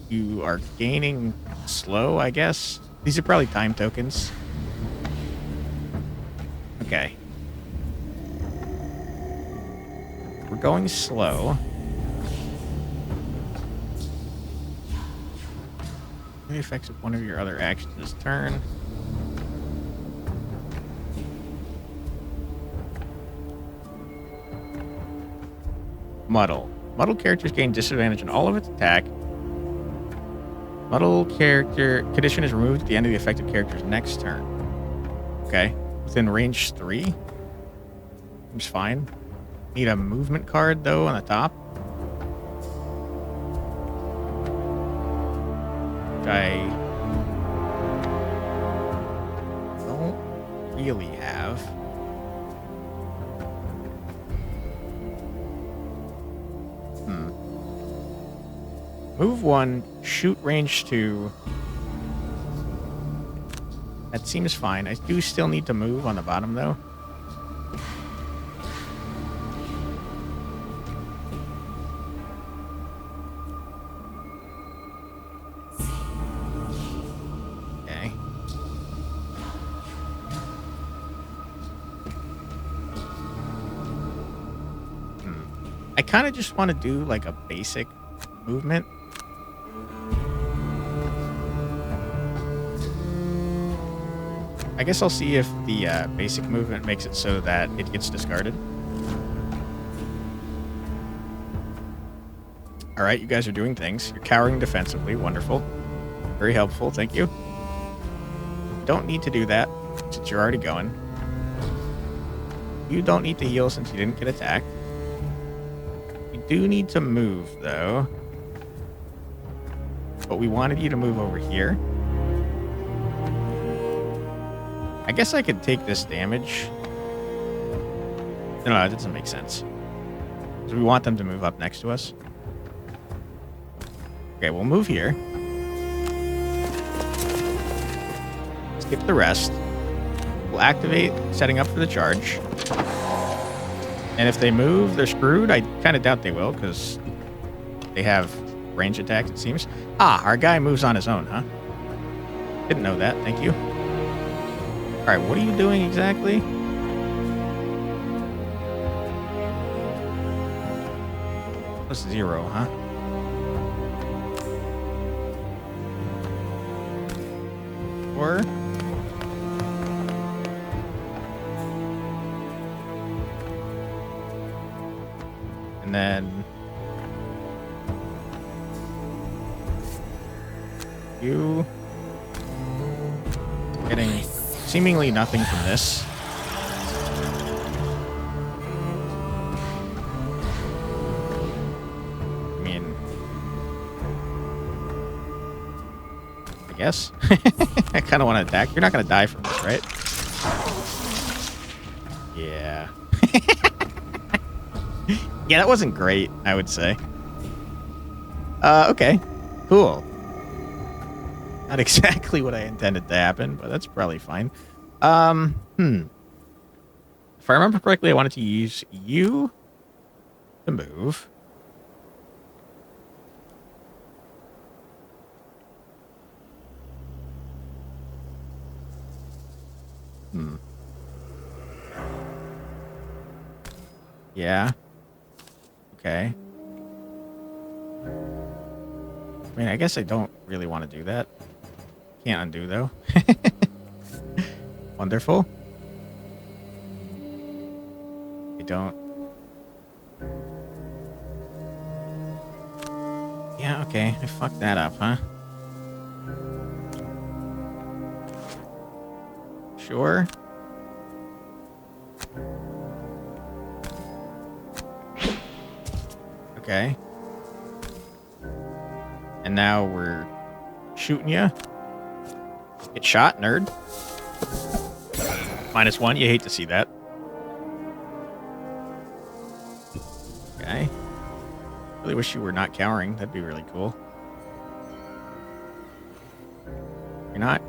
you are gaining slow, I guess. These are probably time tokens. Okay. We're going slow. The effects of one of your other actions this turn. Muddle. Muddle characters gain disadvantage on all of its attack. Muddle character condition is removed at the end of the affected character's next turn. Okay. Within range 3. Seems fine. Need a movement card, though, on the top. Which I don't really have. Move 1, shoot range 2. That seems fine. I do still need to move on the bottom, though. Okay. I kind of just want to do, like, a basic I guess I'll see if the basic movement makes it so that it gets discarded. Alright, you guys are doing things. You're cowering defensively. Wonderful. Very helpful. Thank you. You don't need to do that since you're already going. You don't need to heal since you didn't get attacked. You do need to move, though. But we wanted you to move over here. I guess I could take this damage. No, that doesn't make sense. So we want them to move up next to us. Okay, we'll move here. Skip the rest. We'll activate setting up for the charge. And if they move, they're screwed. I kind of doubt they will, because they have range attacks, it seems. Ah, our guy moves on his own, huh? Didn't know that. Thank you. Alright, what are you doing exactly? Plus 0, huh? Or... and then... you... getting seemingly nothing from this. I mean... I guess? I kind of want to attack. You're not going to die from this, right? Yeah. Yeah, that wasn't great, I would say. Okay. Cool. Not exactly what I intended to happen, but that's probably fine. If I remember correctly, I wanted to use you to move. Yeah. Okay. I mean, I guess I don't really want to do that. Can't undo, though. Wonderful. I don't... yeah, okay. I fucked that up, huh? Sure. Okay. And now we're shooting you. Get shot, nerd. -1. You hate to see that. Okay. Really wish you were not cowering. That'd be really cool. You're not?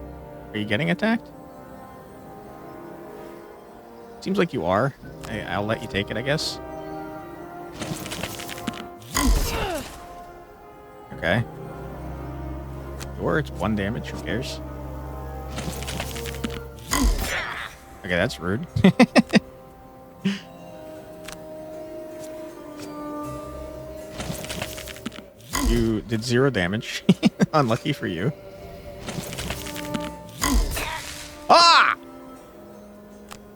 Are you getting attacked? Seems like you are. I'll let you take it, I guess. Okay. Or it's 1 damage. Who cares? Okay, that's rude. You did 0 damage. Unlucky for you. Ah!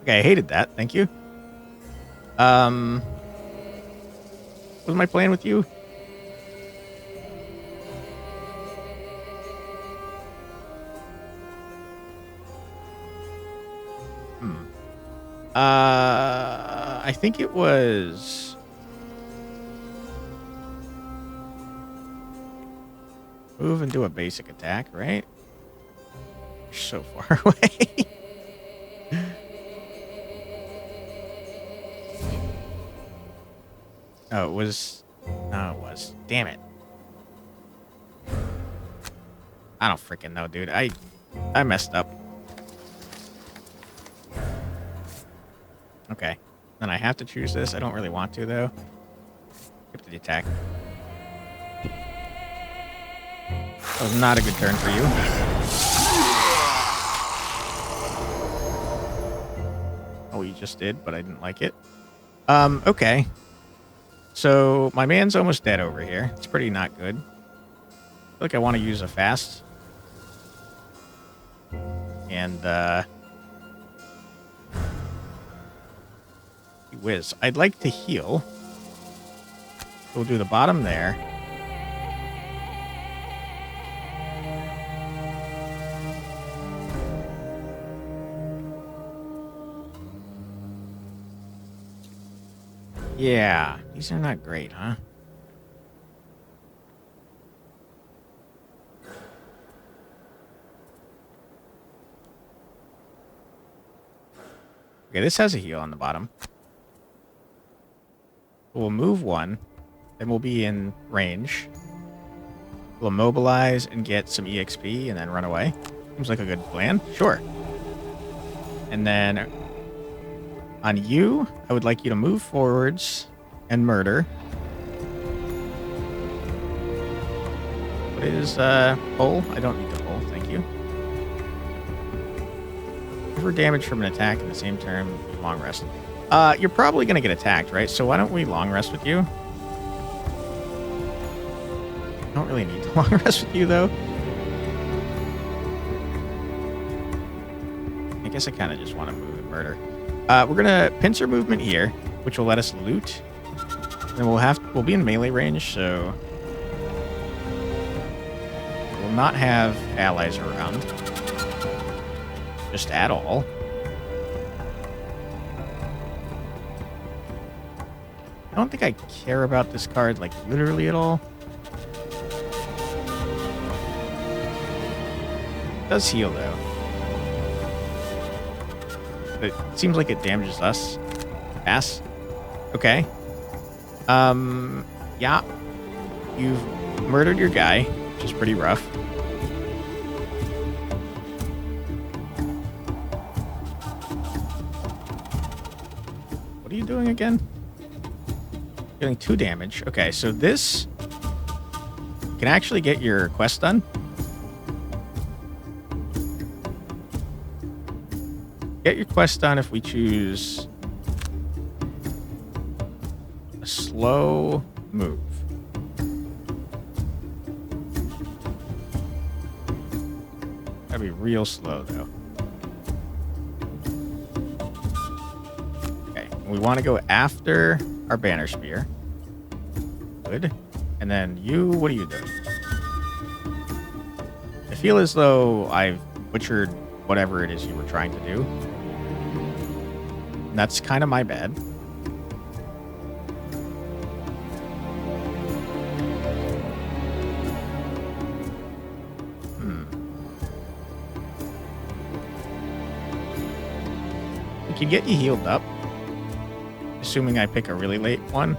Okay, I hated that. Thank you. What was my plan with you? I think it was... move and do a basic attack, right? You're so far away. Oh, it was... no, it was. Damn it. I don't freaking know, dude. I messed up. Okay. Then I have to choose this. I don't really want to, though. Skip the attack. That was not a good turn for you. Oh, you just did, but I didn't like it. Okay. So, my man's almost dead over here. It's pretty not good. I feel like I want to use a fast. And, Whiz. I'd like to heal. We'll do the bottom there. Yeah, these are not great, huh? Okay, this has a heal on the bottom. We'll move one, then we'll be in range. We'll immobilize and get some EXP and then run away. Seems like a good plan. Sure. And then on you, I would like you to move forwards and murder. What is pull? I don't need the pull, thank you. For damage from an attack in the same turn, long rest. You're probably gonna get attacked, right? So why don't we long rest with you? I don't really need to long rest with you though. I guess I kind of just want to move and murder. We're gonna pincer movement here, which will let us loot. Then we'll be in melee range, so we'll not have allies around, just at all. I don't think I care about this card, like, literally at all. It does heal, though. It seems like it damages us. Pass. Okay. Yeah. You've murdered your guy, which is pretty rough. What are you doing again? Doing 2 damage. Okay, so this can actually get your quest done. Get your quest done if we choose a slow move. Gotta be real slow, though. Okay, we want to go after our banner spear. Good. And then you, what are you doing? I feel as though I've butchered whatever it is you were trying to do. And that's kind of my bad. We can get you healed up. Assuming I pick a really late one.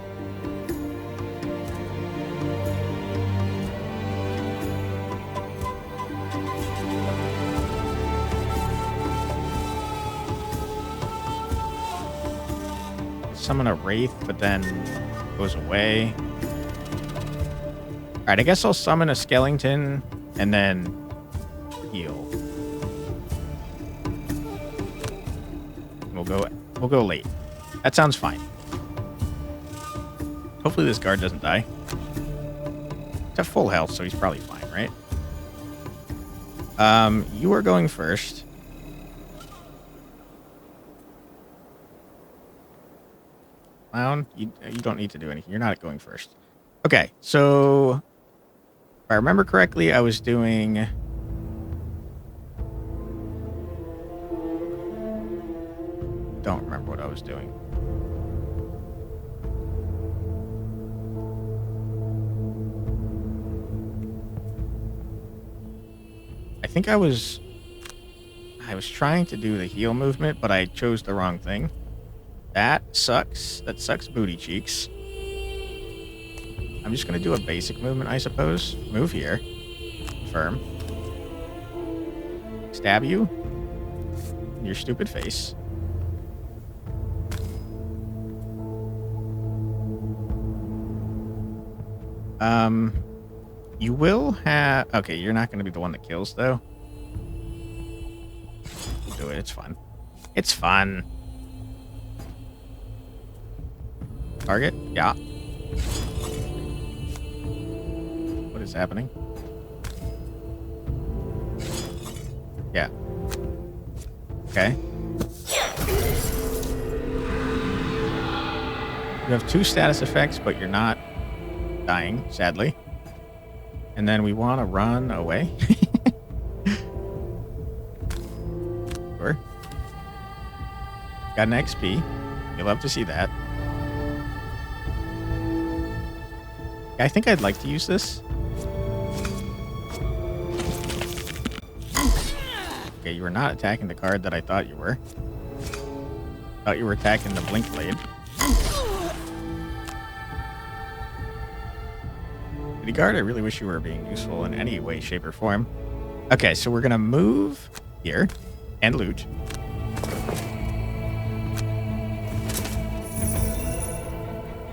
Summon a Wraith, but then goes away. Alright, I guess I'll summon a Skellington and then heal. We'll go late. That sounds fine. Hopefully this guard doesn't die. He's at full health, so he's probably fine, right? You are going first. Clown, you don't need to do anything. You're not going first. Okay, so if I remember correctly, I was doing... Don't remember what I was doing. I think I was trying to do the heal movement, but I chose the wrong thing. That sucks. That sucks booty cheeks. I'm just going to do a basic movement, I suppose. Move here. Confirm. Stab you. In your stupid face. You will have... Okay, you're not going to be the one that kills, though. We'll do it. It's fun. It's fun. Target? Yeah. What is happening? Yeah. Okay. You have 2 status effects, but you're not dying, sadly. And then we want to run away. Sure. Got an XP. You'll love to see that. I think I'd like to use this. Okay, you were not attacking the card that I thought you were. Thought you were attacking the Blink Blade. City Guard, I really wish you were being useful in any way, shape, or form. Okay, so we're gonna move here and loot.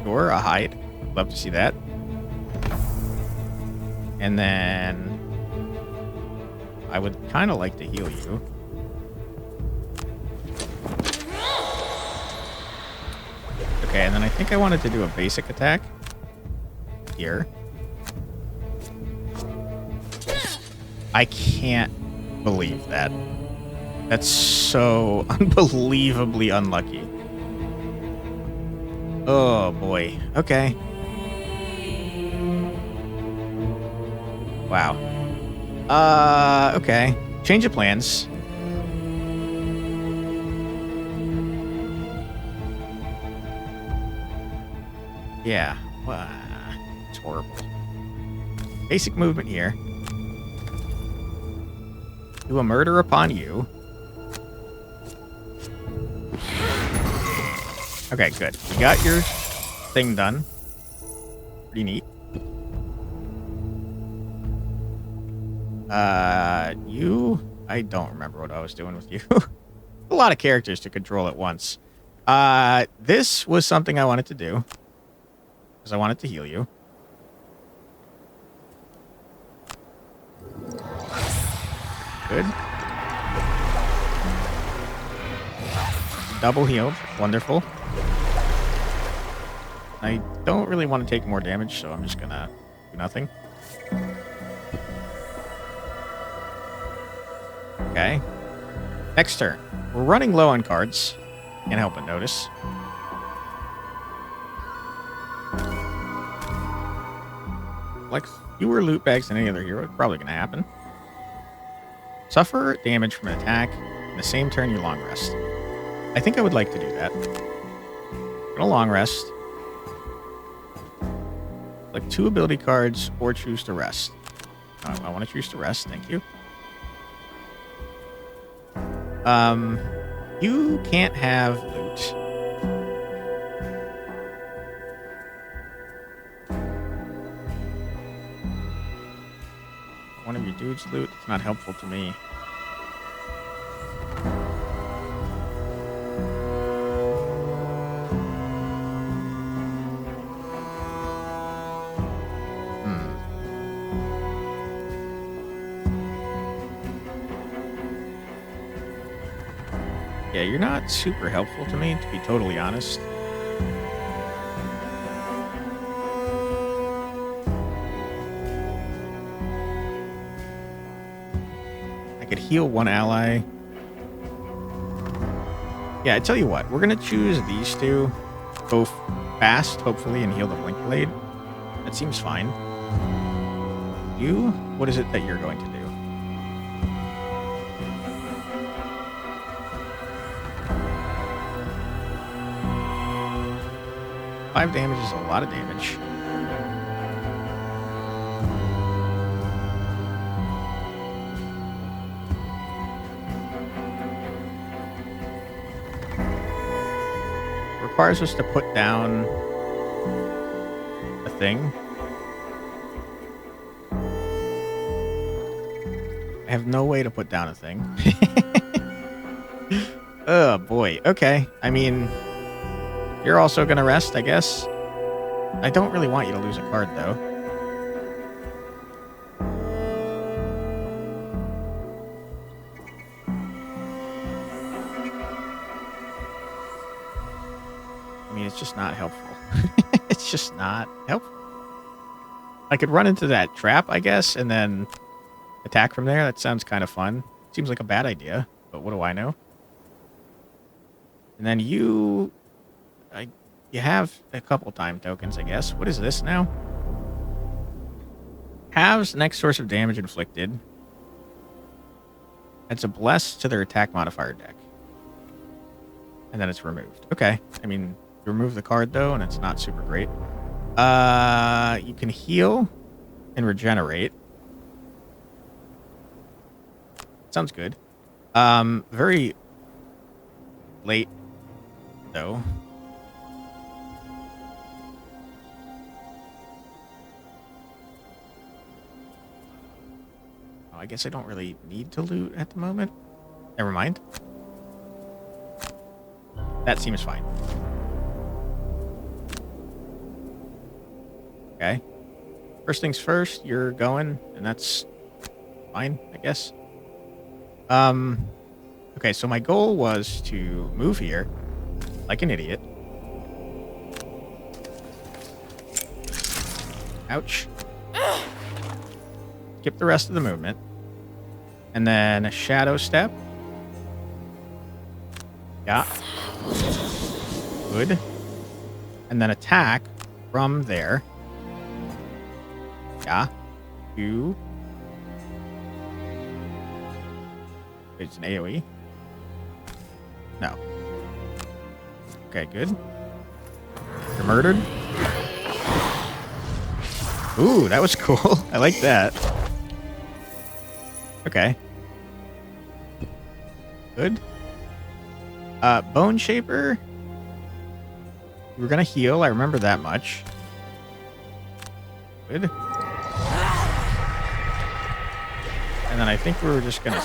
Or a hide. Love to see that. And then I would kind of like to heal you. Okay, and then I think I wanted to do a basic attack here. I can't believe that. That's so unbelievably unlucky. Oh boy. Okay. Wow. Okay. Change of plans. Yeah. It's horrible. Basic movement here. Do a murder upon you. Okay, good. You got your thing done. Pretty neat. You? I don't remember what I was doing with you. A lot of characters to control at once. This was something I wanted to do. Because I wanted to heal you. Good. Double healed. Wonderful. I don't really want to take more damage, so I'm just gonna do nothing. Okay. Next turn. We're running low on cards. Can't help but notice. Like fewer loot bags than any other hero. It's probably gonna happen. Suffer damage from an attack in the same turn you long rest. I think I would like to do that. Gonna long rest. Like 2 ability cards or choose to rest. I want to choose to rest, thank you. You can't have loot. One of your dudes loot. It's not helpful to me. Yeah, you're not super helpful to me, to be totally honest. I could heal one ally. Yeah, I tell you what, we're gonna choose these two. Go fast, hopefully, and heal the Blink Blade. That seems fine. You? What is it that you're going to do? Five damage is a lot of damage. Requires us to put down a thing. I have no way to put down a thing. Oh boy. Okay. I mean, you're also gonna rest, I guess. I don't really want you to lose a card, though. I mean, it's just not helpful. It's just not helpful. I could run into that trap, I guess, and then attack from there. That sounds kind of fun. Seems like a bad idea, but what do I know? And then you... you have a couple time tokens, I guess. What is this now? Halves next source of damage inflicted. It's a bless to their attack modifier deck. And then it's removed. Okay. I mean, you remove the card, though, and it's not super great. You can heal and regenerate. Sounds good. Very late, though. Oh, I guess I don't really need to loot at the moment. Never mind. That seems fine. Okay. First things first, you're going, and that's fine, I guess. Okay, so my goal was to move here like an idiot. Ouch. Skip the rest of the movement. And then a shadow step. Yeah. Good. And then attack from there. Yeah. Two. It's an AoE. No. Okay, good. You're murdered. Ooh, that was cool. I like that. Okay. Good. Bone Shaper. We were gonna heal. I remember that much. Good. And then I think we were just gonna...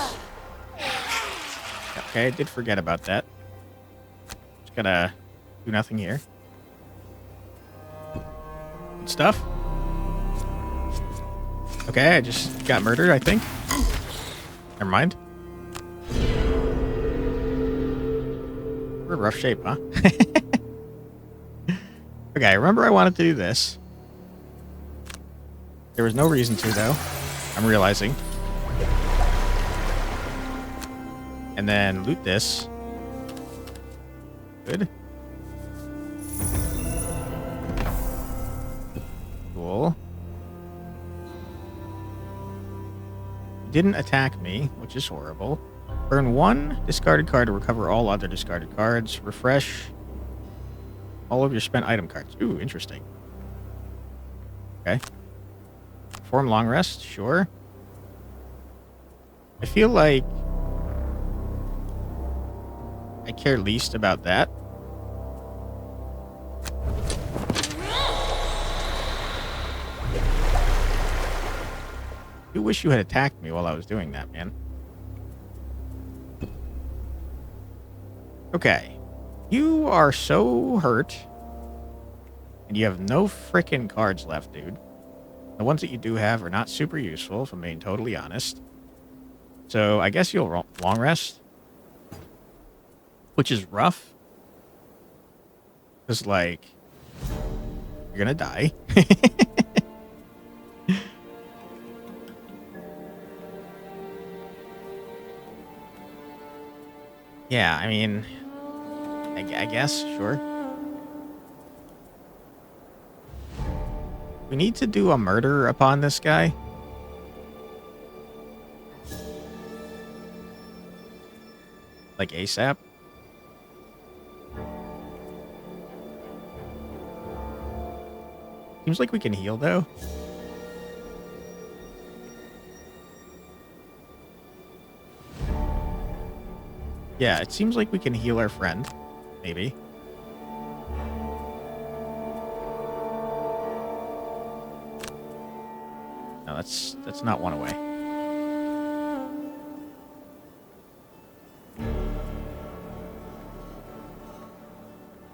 Okay, I did forget about that. Just gonna do nothing here. Good stuff. Okay, I just got murdered, I think. Never mind. We're in rough shape, huh? Okay, I remember I wanted to do this. There was no reason to, though. I'm realizing. And then loot this. Good. Cool. Didn't attack me, which is horrible. Burn one discarded card to recover all other discarded cards. Refresh all of your spent item cards. Ooh, interesting. Okay. Perform long rest, sure. I feel like I care least about that. I wish you had attacked me while I was doing that, man. Okay. You are so hurt. And you have no frickin' cards left, dude. The ones that you do have are not super useful, if I'm being totally honest. So I guess you'll long rest. Which is rough. Because, like, you're gonna die. Yeah, I mean, I guess, sure. We need to do a murder upon this guy. Like ASAP. Seems like we can heal, though. Yeah, it seems like we can heal our friend. Maybe. No, that's not one away.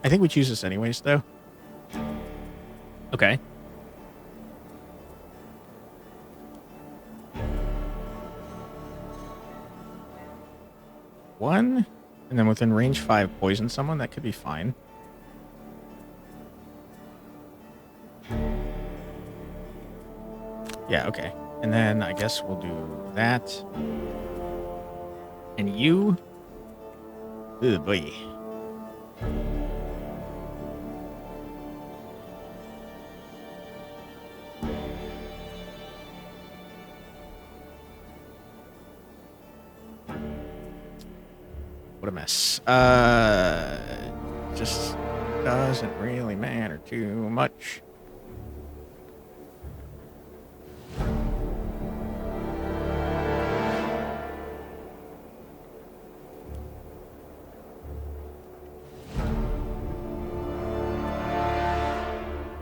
I think we choose this anyways, though. Okay. One, and then within range 5, poison someone. That could be fine. Yeah, okay. And then I guess we'll do that. And you... Oh, boy. What a mess. Just doesn't really matter too much.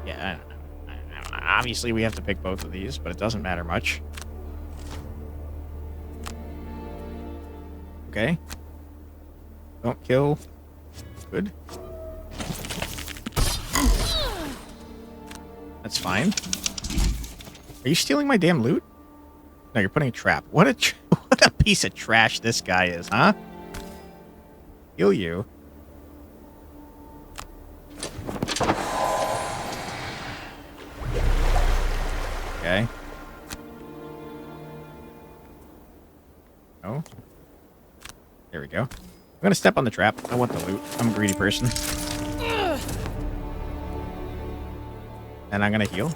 Yeah, obviously we have to pick both of these, but it doesn't matter much. Okay. Don't kill. Good. That's fine. Are you stealing my damn loot? No, you're putting a trap. What a piece of trash this guy is, huh? Kill you. Okay. Oh. There we go. I'm gonna step on the trap. I want the loot. I'm a greedy person. And I'm gonna heal.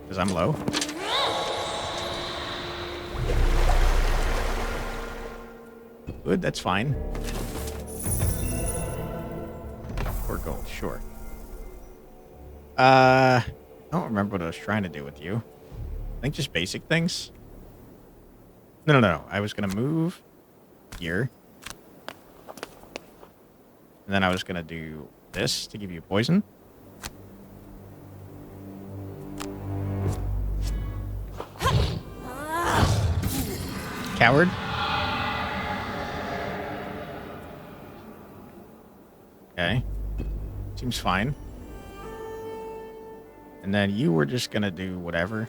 Because I'm low. Good, that's fine. 4 gold, sure. I don't remember what I was trying to do with you. I think just basic things. No. I was gonna move here. And then I was gonna do this to give you poison. Coward. Okay. Seems fine. And then you were just gonna do whatever.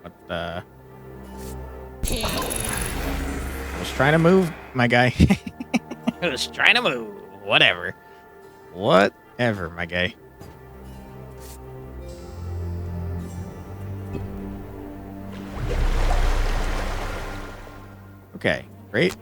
What the? I was trying to move, my guy. I was trying to move. Whatever. Whatever, my guy. Okay, great.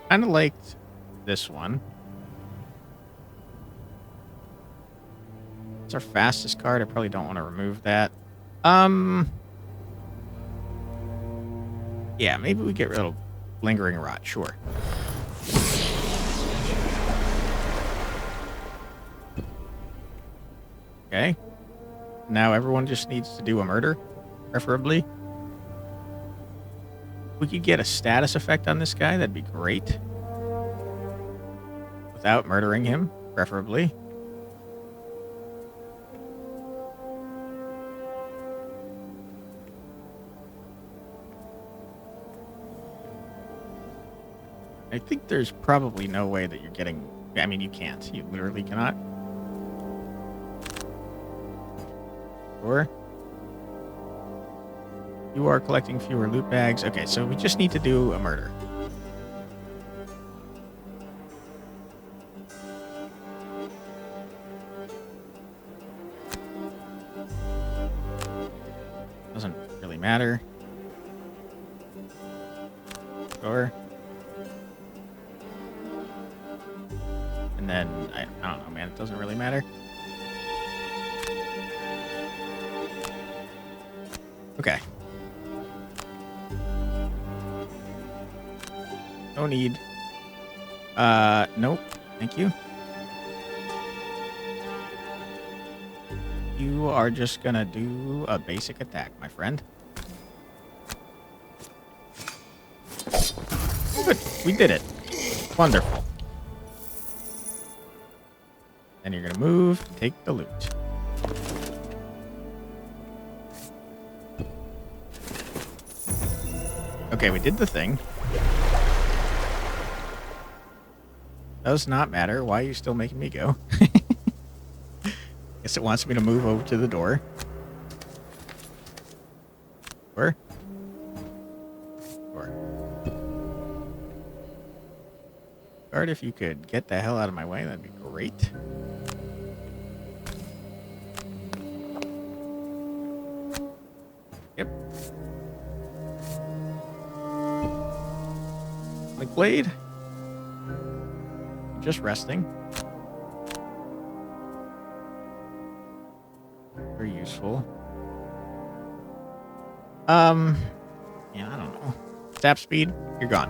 Kind of liked this one. It's our fastest card. I probably don't want to remove that. Yeah, maybe we get rid of Lingering Rot. Sure. Okay. Now everyone just needs to do a murder, preferably. If we could get a status effect on this guy, that'd be great. Without murdering him, preferably. I think there's probably no way that you're getting... I mean, you can't. You literally cannot. Sure. You are collecting fewer loot bags. Okay, so we just need to do a murder. Doesn't really matter. Sure. And then, I don't know, man. It doesn't really matter. Okay. No need. Nope. Thank you. You are just gonna do a basic attack, my friend. Good. We did it. Wonderful. Then you're gonna move, take the loot. Okay, we did the thing. Does not matter. Why are you still making me go? Guess it wants me to move over to the door. Sure. Sure. Guard, if you could get the hell out of my way, that'd be great. Yep. Like blade. Just resting. Very useful. Yeah, I don't know. Zap speed, you're gone.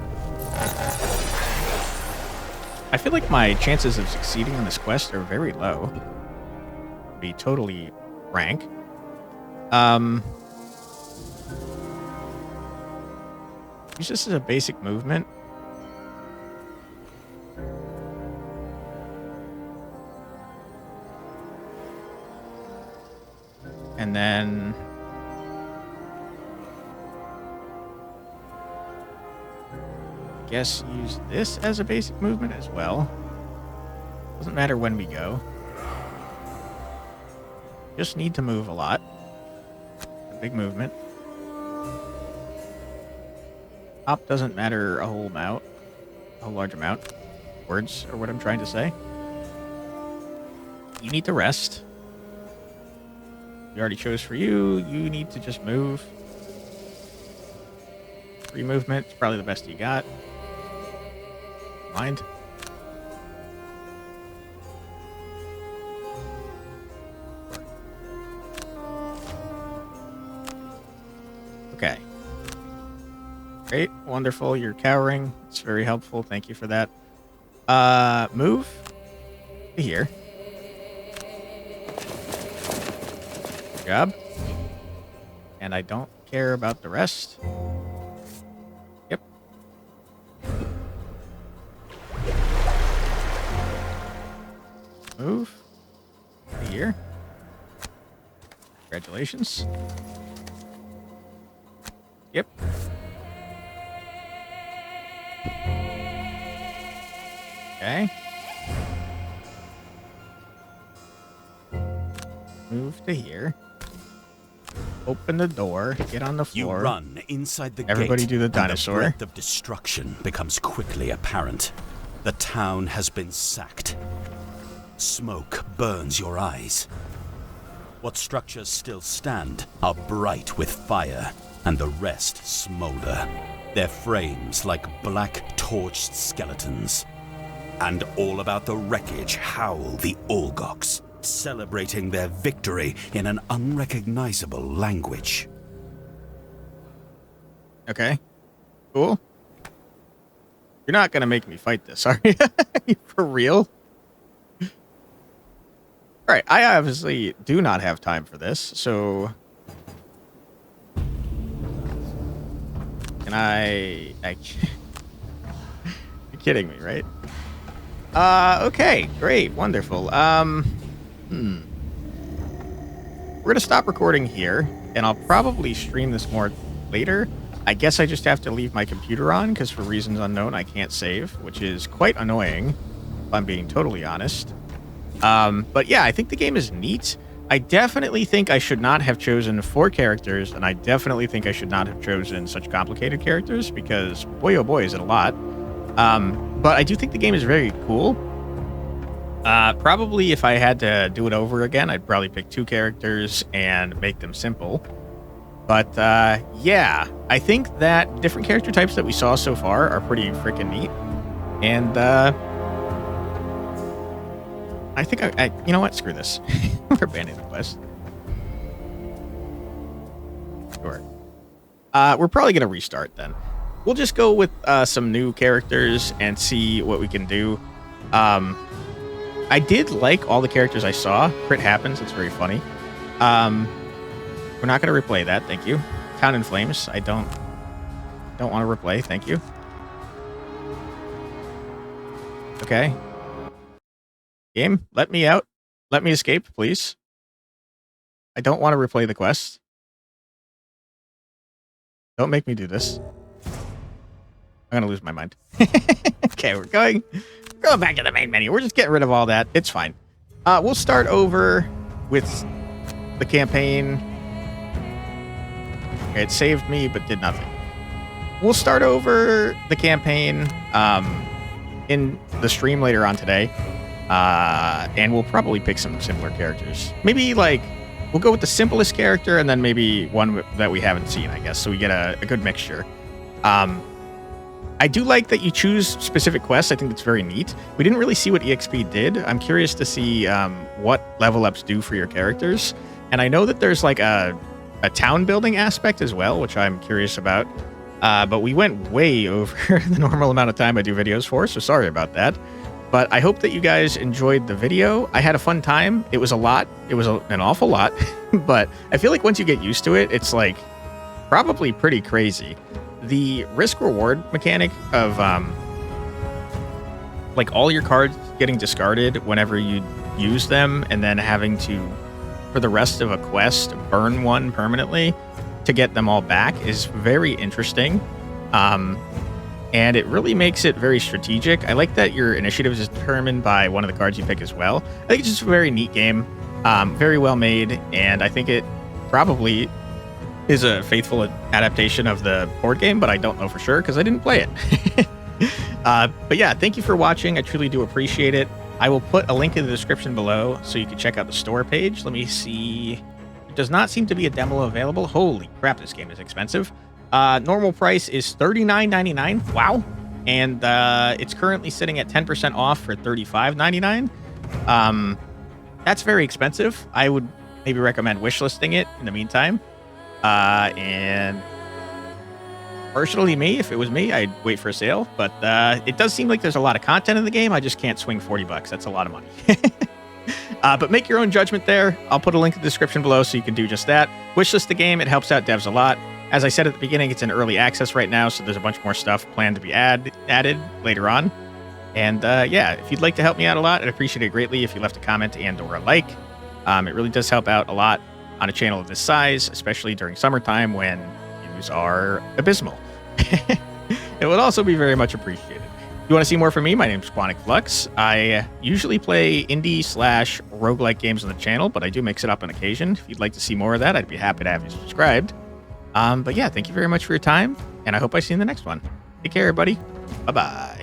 I feel like my chances of succeeding on this quest are very low. To be totally frank. Use this as a basic movement. And then... guess use this as a basic movement as well. Doesn't matter when we go. Just need to move a lot. A big movement. Hop doesn't matter a whole amount. A whole large amount. Words are what I'm trying to say. You need to rest. We already chose for you. You need to just move. Free movement is probably the best you got. Mind. Okay. Great. Wonderful. You're cowering. It's very helpful. Thank you for that. Move to here. Good job. And I don't care about the rest. Yep. Move to here. Congratulations. Yep. Okay. Move to here. Open the door. Get on the floor. You run inside the gate. Everybody do the dinosaur. And the breath of destruction becomes quickly apparent. The town has been sacked. Smoke burns your eyes. What structures still stand are bright with fire, and the rest smolder. Their frames like black torched skeletons. And all about the wreckage howl the Olgoks, celebrating their victory in an unrecognizable language. Okay. Cool. You're not gonna make me fight this, are you? For real? Alright, I obviously do not have time for this, so... Can I... You're kidding me, right? Okay, great, wonderful. We're gonna stop recording here, and I'll probably stream this more later. I guess I just have to leave my computer on, because for reasons unknown, I can't save, which is quite annoying, if I'm being totally honest. But yeah, I think the game is neat. I definitely think I should not have chosen 4 characters, and I definitely think I should not have chosen such complicated characters, because boy oh boy is it a lot. But I do think the game is very cool. Probably if I had to do it over again, I'd probably pick 2 characters and make them simple. But yeah, I think that different character types that we saw so far are pretty freaking neat. And I think you know what? Screw this. We're abandoning the quest. Sure. We're probably going to restart then. We'll just go with some new characters and see what we can do. I did like all the characters I saw. Crit happens. It's very funny. We're not going to replay that. Thank you. Town in Flames. I don't want to replay. Thank you. Okay. Game, let me out. Let me escape, please. I don't want to replay the quest. Don't make me do this. I'm gonna lose my mind. Okay, we're going back to the main menu. We're just getting rid of all that. It's fine. We'll start over with the campaign. Okay, it saved me, but did nothing. We'll start over the campaign. in the stream later on today, and we'll probably pick some simpler characters. Maybe like we'll go with the simplest character, and then maybe one that we haven't seen, I guess, so we get a good mixture. I do like that you choose specific quests. I think that's very neat. We didn't really see what EXP did. I'm curious to see what level ups do for your characters. And I know that there's like a town building aspect as well, which I'm curious about. But we went way over the normal amount of time I do videos for, so sorry about that. But I hope that you guys enjoyed the video. I had a fun time. It was a lot. It was an awful lot. But I feel like once you get used to it, it's like probably pretty crazy. The risk-reward mechanic of like all your cards getting discarded whenever you use them, and then having to, for the rest of a quest, burn one permanently to get them all back is very interesting. And it really makes it very strategic. I like that your initiative is determined by one of the cards you pick as well. I think it's just a very neat game, very well made, and I think it probably is a faithful adaptation of the board game, but I don't know for sure because I didn't play it. But yeah, thank you for watching. I truly do appreciate it. I will put a link in the description below so you can check out the store page. Let me see. It does not seem to be a demo available. Holy crap, this game is expensive. Normal price is $39.99. Wow. And it's currently sitting at 10% off for $35.99. That's very expensive. I would maybe recommend wishlisting it in the meantime. And personally, if it was me, I'd wait for a sale. But it does seem like there's a lot of content in the game. I just can't swing $40. That's a lot of money. But make your own judgment there. I'll put a link in the description below so you can do just that. Wishlist the game. It helps out devs a lot. As I said at the beginning, it's in early access right now, so there's a bunch more stuff planned to be added later on. And yeah, if you'd like to help me out a lot, I'd appreciate it greatly if you left a comment and or a like. It really does help out a lot on a channel of this size, especially during summertime when views are abysmal. It would also be very much appreciated. If you want to see more from me, my name is Quantic Flux. I usually play indie/roguelike games on the channel, but I do mix it up on occasion. If you'd like to see more of that, I'd be happy to have you subscribed. But yeah, thank you very much for your time, and I hope I see you in the next one. Take care, everybody. Bye-bye.